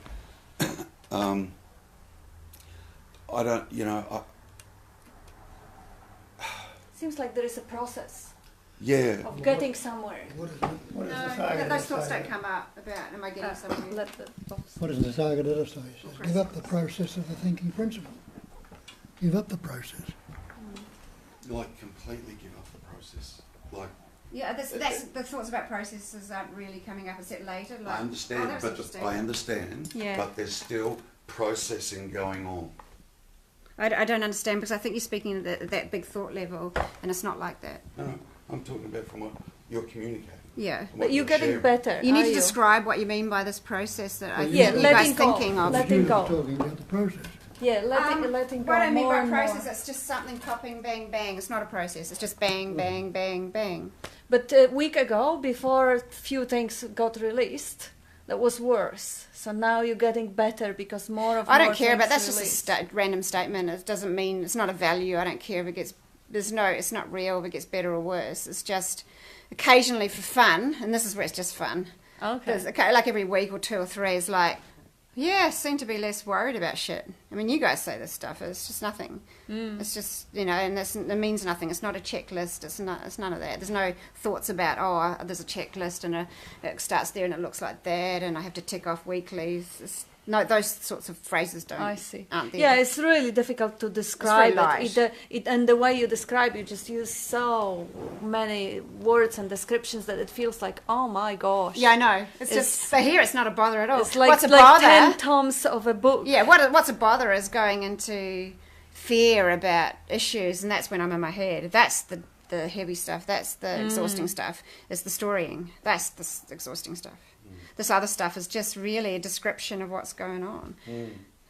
I don't, Seems like there is a process. Yeah. Of getting somewhere. What is the No, target? those thoughts don't come up about am I getting somewhere. What does the target editor say? He says, give up the process of the thinking principle. Give up the process. Like completely give up the process. Like. Yeah, that's the thoughts about processes aren't really coming up a set later. Like, I understand, I understand. Yeah. But there's still processing going on. I don't understand because I think you're speaking at that big thought level, and it's not like that. No, I'm talking about from what you're communicating. Yeah, but you're getting better. You need to describe what you mean by this process that I think you guys thinking of. Letting go. Talking about the process. Yeah, letting go. What I mean more by and process, more. it's just something popping, bang, bang. It's not a process. It's just bang, bang, bang, bang. But a week ago, before a few things got released, that was worse. So now you're getting better because more of. I don't care about that's released. Just a random statement. It doesn't mean it's not a value. I don't care if it gets. It's not real if it gets better or worse. It's just occasionally for fun, and this is where it's just fun. Okay. Like every week or two or three is like, yeah, seem to be less worried about shit. I mean, you guys say this stuff. It's just nothing. It's just and it means nothing. It's not a checklist. It's none of that. There's no thoughts about there's a checklist and it starts there and it looks like that and I have to tick off weekly. No, those sorts of phrases don't. I see. Aren't there. Yeah, it's really difficult to describe it. And the way you describe, you just use so many words and descriptions that it feels like, oh my gosh. Yeah, I know. It's just, but here it's not a bother at all. It's like, what's a bother? 10 tomes of a book. Yeah, what's a bother is going into fear about issues, and that's when I'm in my head. That's the heavy stuff. That's the exhausting stuff. It's the storying. That's the exhausting stuff. This other stuff is just really a description of what's going on.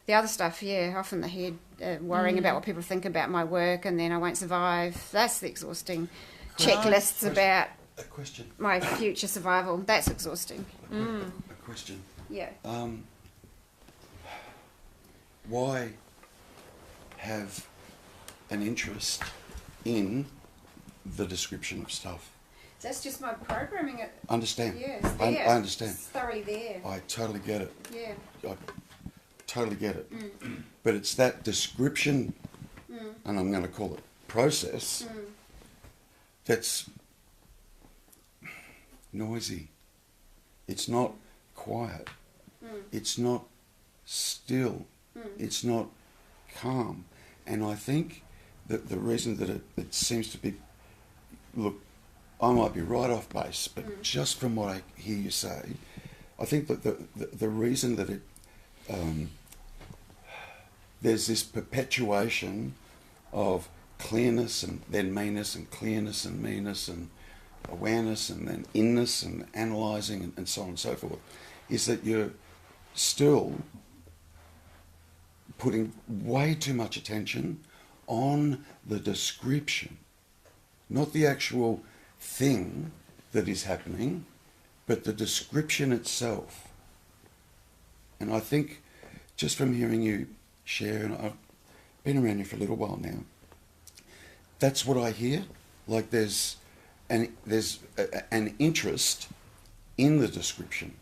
The other stuff, off in the head, worrying about what people think about my work and then I won't survive. That's the exhausting. Checklists about my future survival. That's exhausting. A question. Yeah. Why have an interest in the description of stuff? That's just my programming. Understand. Yeah, it's there. I understand. It's thoroughly there. I totally get it. Yeah. I totally get it. But it's that description, and I'm going to call it process, that's noisy. It's not quiet. It's not still. It's not calm. And I think that the reason that it seems to be, look, I might be right off base, but just from what I hear you say, I think that the reason that it there's this perpetuation of clearness and then meanness and clearness and meanness and awareness and then inness and analysing and so on and so forth, is that you're still putting way too much attention on the description, not the actual thing that is happening, but the description itself. And I think just from hearing you share, and I've been around you for a little while now, that's what I hear. Like there's an interest in the description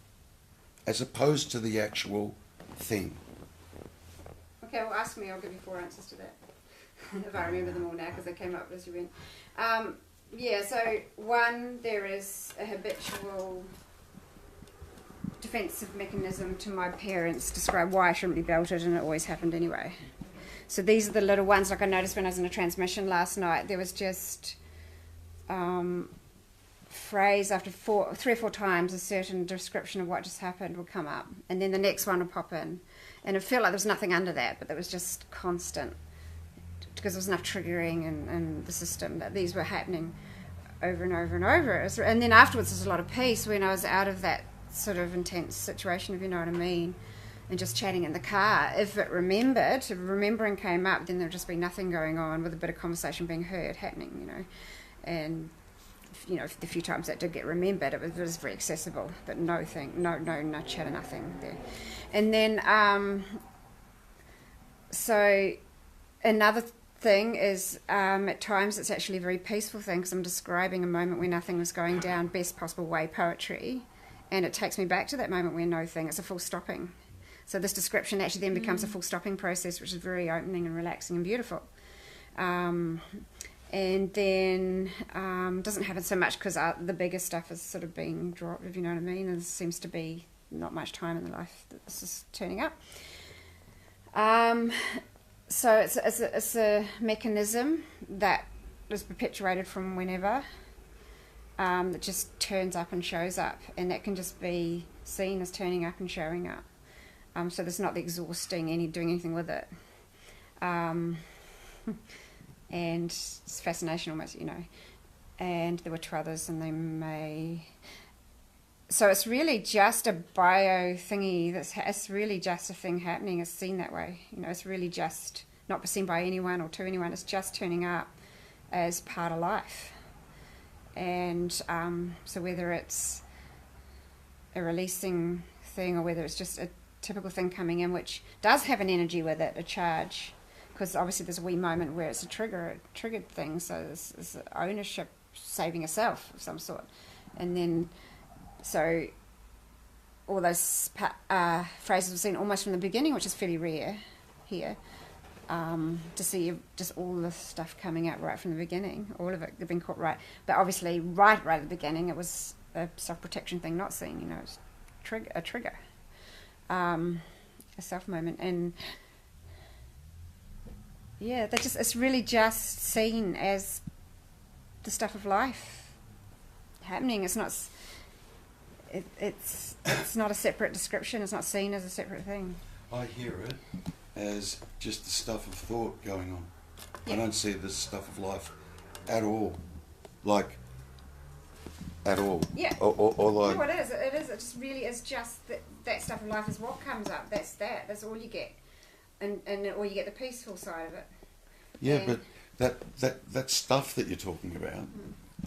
as opposed to the actual thing. Okay, well, ask me. I'll give you 4 answers to that. If I remember them all now, because they came up as you went. Yeah, so 1, there is a habitual defensive mechanism to my parents describe why I shouldn't be belted, and it always happened anyway. So these are the little ones. Like I noticed when I was in a transmission last night, there was just phrase after 3 or 4 times a certain description of what just happened would come up, and then the next one would pop in, and it felt like there was nothing under that, but there was just constant, because there was enough triggering in the system that these were happening over and over and over. And then afterwards there's a lot of peace when I was out of that sort of intense situation, if you know what I mean, and just chatting in the car. If remembering came up, then there'd just be nothing going on with a bit of conversation being heard, happening, you know. And, you know, the few times that did get remembered, it was very accessible, but no chatter, nothing there. And then, so another thing is at times it's actually a very peaceful thing, because I'm describing a moment where nothing was going down best possible way, poetry, and it takes me back to that moment where nothing, it's a full stopping. So this description actually then becomes a full stopping process, which is very opening and relaxing and beautiful. And then doesn't happen so much because the bigger stuff is sort of being dropped, if you know what I mean. There seems to be not much time in the life that this is turning up. So it's a mechanism that is perpetuated from whenever, that just turns up and shows up, and that can just be seen as turning up and showing up. So there's not the exhausting doing anything with it. And it's fascination almost, you know. And there were 2 others, and they may... So it's really just a bio thingy. It's really just a thing happening. It's seen that way. You know, it's really just not seen by anyone or to anyone. It's just turning up as part of life. And so whether it's a releasing thing or whether it's just a typical thing coming in, which does have an energy with it, a charge, because obviously there's a wee moment where it's a triggered thing. So there's ownership, saving a self of some sort, and then. So all those phrases we've seen almost from the beginning, which is fairly rare here, to see just all the stuff coming out right from the beginning, all of it, they've been caught right. But obviously right at the beginning, it was a self-protection thing not seen, you know, it's a trigger, a self-moment. And yeah, it's really just seen as the stuff of life happening. It's not... It's not a separate description. It's not seen as a separate thing. I hear it as just the stuff of thought going on. Yeah. I don't see the stuff of life at all. Like, at all. Yeah. Or like... No, it is. It is. It just really is just that stuff of life is what comes up. That's all you get. And or you get the peaceful side of it. Yeah, but that stuff that you're talking about,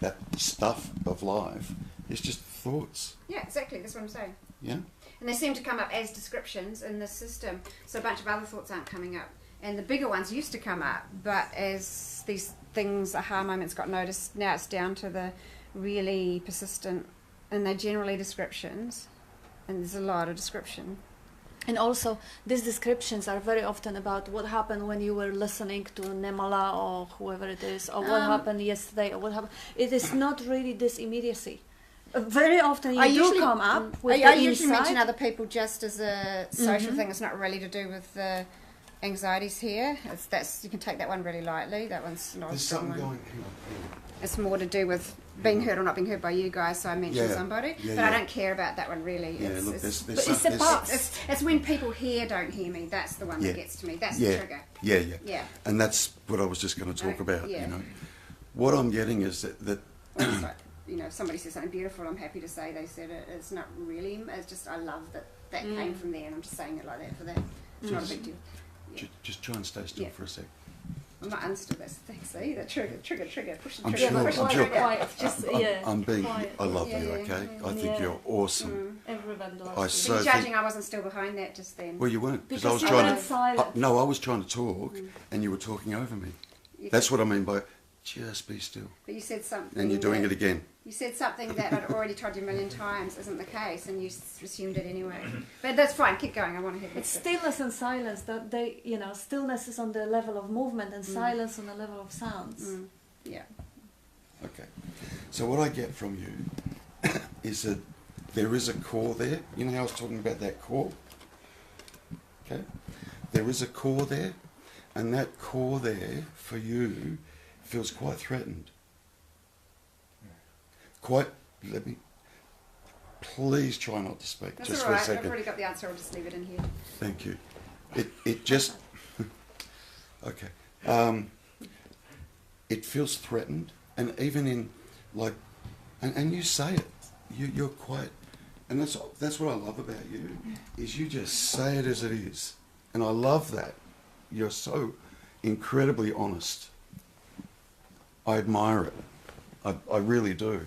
that stuff of life, is just thoughts. Yeah, exactly. That's what I'm saying. Yeah. And they seem to come up as descriptions in the system, so a bunch of other thoughts aren't coming up. And the bigger ones used to come up, but as these things, aha moments got noticed, now it's down to the really persistent, and they're generally descriptions, and there's a lot of description. And also, these descriptions are very often about what happened when you were listening to Nemala or whoever it is, or what happened yesterday, or what happened. It is not really this immediacy. Very often you come up with I usually mention other people just as a social thing. It's not really to do with the anxiety's here. That's you can take that one really lightly. That one's not There's a strong something one. going. Hang on. It's more to do with being heard or not being heard by you guys. So I mentioned Yeah. somebody, Yeah, but I yeah. don't care about that one really. Yeah, It's, look, it's, there's but some- it's a there's- part. it's when people don't hear me. That's the one Yeah. that gets to me. That's Yeah, the trigger. yeah, yeah, Yeah. And that's what I was just going to talk about. Yeah. You know, what I'm getting is that Well, it's like, you know, if somebody says something beautiful, I'm happy to say they said it. It's not really. It's just I love that came from there, and I'm just saying it like that for that. It's not a big deal. Yeah. just try and stay still Yeah. for a sec. I'm not unstill. That's the thing. See that trigger, push the I'm trigger, sure- push the I'm sure- trigger. Quiet, just, yeah, I'm being. quiet. I love Yeah, you. yeah, Okay, yeah. I think Yeah. you're awesome. Everybody loves I you. so Be think- judging, I wasn't still behind that just then. Well, you weren't because I was Because you trying went to. silent. No, I was trying to talk, and you were talking over me. You That's could- what I mean by just be still. But you said something. And you're doing that- it again. You said something that I'd already told you a million times isn't the case, and you assumed it anyway. But that's fine. Keep going. I want to hear It's this. stillness and silence. That they, you know, stillness is on the level of movement, and silence on the level of sounds. Yeah. Okay. So what I get from you is that there is a core there. You know how I was talking about that core? Okay. There is a core there, and that core there for you feels quite threatened. Let me, please try not to speak That's just all for a right. I've second. already got the answer. I'll just leave it in here. Thank you. It just, okay. It feels threatened, and even in like, and you say it. You're quite, and that's what I love about you, is you just say it as it is, and I love that. You're so incredibly honest. I admire it. I really do.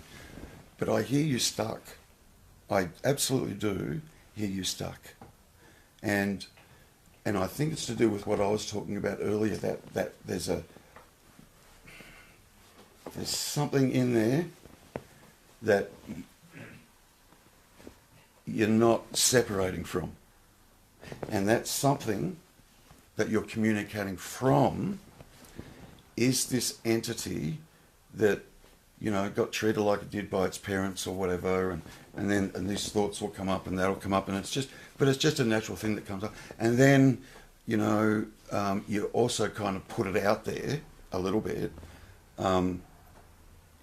But I hear you stuck. I absolutely do hear you stuck. And I think it's to do with what I was talking about earlier, that there's something in there that you're not separating from. And that something that you're communicating from is this entity that, you know, got treated like it did by its parents or whatever, and these thoughts will come up and that'll come up, and it's just a natural thing that comes up. And then, you know, you also kind of put it out there a little bit. You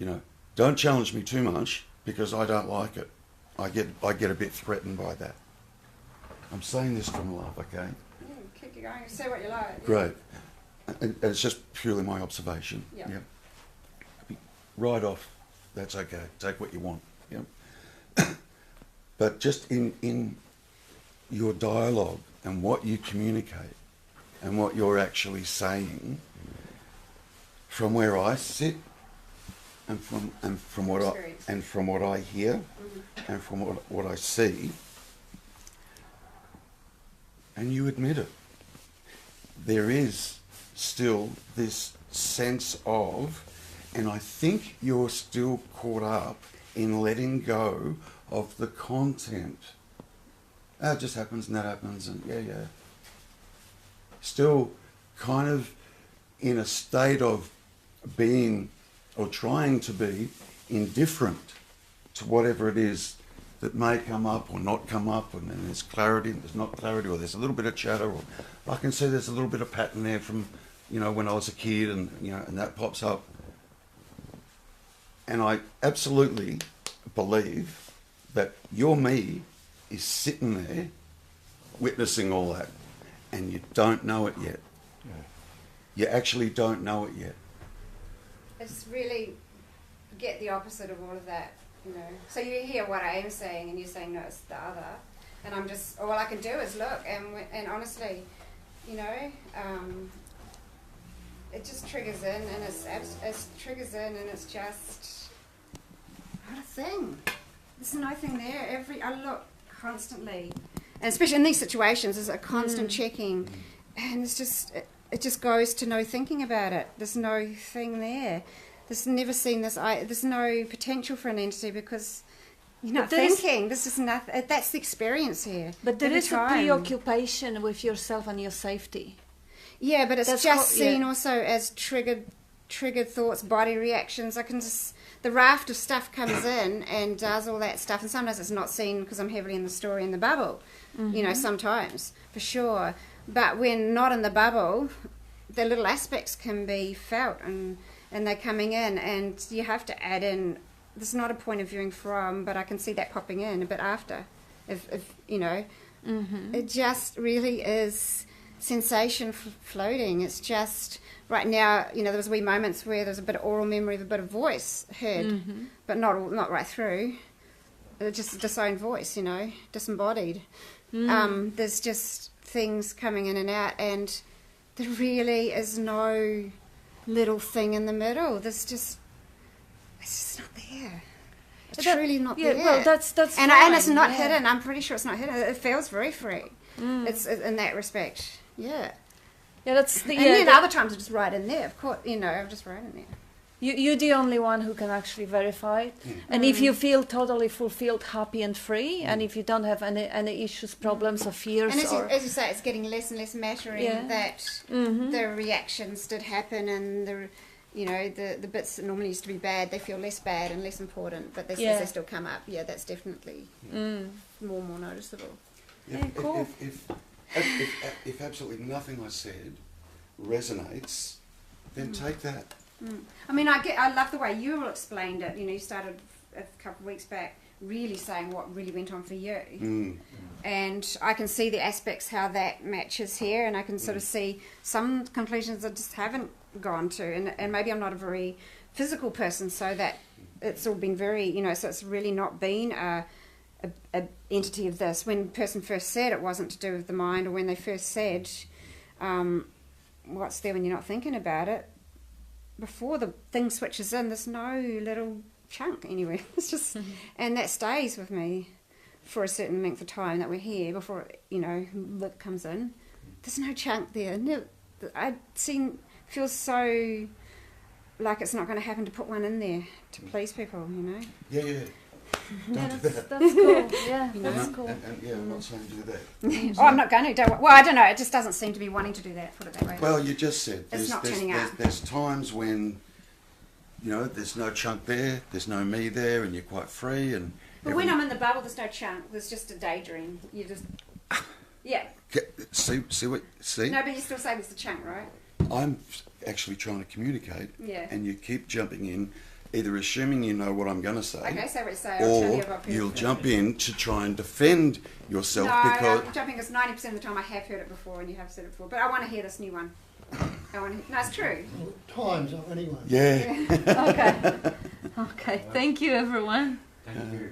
know, don't challenge me too much because I don't like it. I get a bit threatened by that. I'm saying this from love, okay? Keep going. Say what you like. Great. And it's just purely my observation. Yeah. Yep. Right off, that's okay. Take what you want. Yep. But just in your dialogue and what you communicate and what you're actually saying, from where I sit and from what I hear and from what I see, and you admit it, there is still this sense of, and I think you're still caught up in letting go of the content. It just happens and that happens, and yeah. Still kind of in a state of being or trying to be indifferent to whatever it is that may come up or not come up, and then there's clarity, and there's not clarity, or there's a little bit of chatter, or I can see there's a little bit of pattern there from, you know, when I was a kid, and you know, and that pops up. And I absolutely believe that your me is sitting there witnessing all that, and you don't know it yet. You actually don't know it yet. It's really get the opposite of all of that, you know. So you hear what I am saying, and you're saying no, it's the other, and I'm just all I can do is look, and honestly, you know, it just triggers in, and it triggers in, and it's just not a thing. There's nothing there. I look constantly, and especially in these situations, there's a constant checking, and it's just it just goes to no thinking about it. There's no thing there. There's never seen this. There's no potential for an entity because you're not thinking. This is nothing. That's the experience here. But there every is a time. preoccupation with yourself and your safety. Yeah, but it's That's just seen yeah. also as triggered thoughts, body reactions. I can just the raft of stuff comes in and does all that stuff, and sometimes it's not seen because I'm heavily in the story in the bubble. You know, sometimes for sure. But when not in the bubble, the little aspects can be felt, and they're coming in, and you have to add in. There's not a point of viewing from, but I can see that popping in a bit after. If you know, it just really is sensation floating. It's just right now. You know, there was wee moments where there's a bit of oral memory of a bit of voice heard, but not right through. Just a disowned voice, you know, disembodied. There's just things coming in and out, and there really is no little thing in the middle. It's just not there. It's truly not there. Well, that's and fine. And it's not hidden. I'm pretty sure it's not hidden. It feels very free. It's in that respect. Yeah. Yeah, that's the. And then other times it's just right in there. Of course, you know, I'm just right in there. You're the only one who can actually verify it. And if you feel totally fulfilled, happy and free, and if you don't have any issues, problems or fears, and as you say, it's getting less and less mattering that the reactions did happen, and the bits that normally used to be bad, they feel less bad and less important, but they still come up. Yeah, that's definitely more and more noticeable. Yeah, cool. If absolutely nothing I said resonates, then take that. I mean, I love the way you all explained it. You know, you started a couple of weeks back really saying what really went on for you. And I can see the aspects how that matches here, and I can sort of see some conclusions I just haven't gone to. And maybe I'm not a very physical person, so that it's all been very, you know, so it's really not been a entity of this. When the person first said it wasn't to do with the mind, or when they first said, what's there when you're not thinking about it? Before the thing switches in, there's no little chunk anywhere. It's just, and that stays with me for a certain length of time that we're here before, you know, that comes in. There's no chunk there. No, feels so like it's not going to happen to put one in there to please people, you know. Yeah. That's cool. Yeah, that's cool. And I'm not saying do that. Oh, I'm not going to. Well, I don't know. It just doesn't seem to be wanting to do that. Put it that way. Well, you just said It's not turning out. There's times when, you know, there's no chunk there, there's no me there, and you're quite free. And but when I'm in the bubble, there's no chunk. There's just a daydream. You just, See? No, but you still say there's a chunk, right? I'm actually trying to communicate, Yeah. and you keep jumping in, either assuming you know what I'm going to say, Okay, say what you say. I'll tell you or if I've heard you'll it. jump in to try and defend yourself No, because I'm jumping because 90% of the time I have heard it before, and you have said it before. But I want to hear this new one. No, it's true. Times anyway. yeah. Okay. Thank you, everyone. Thank you.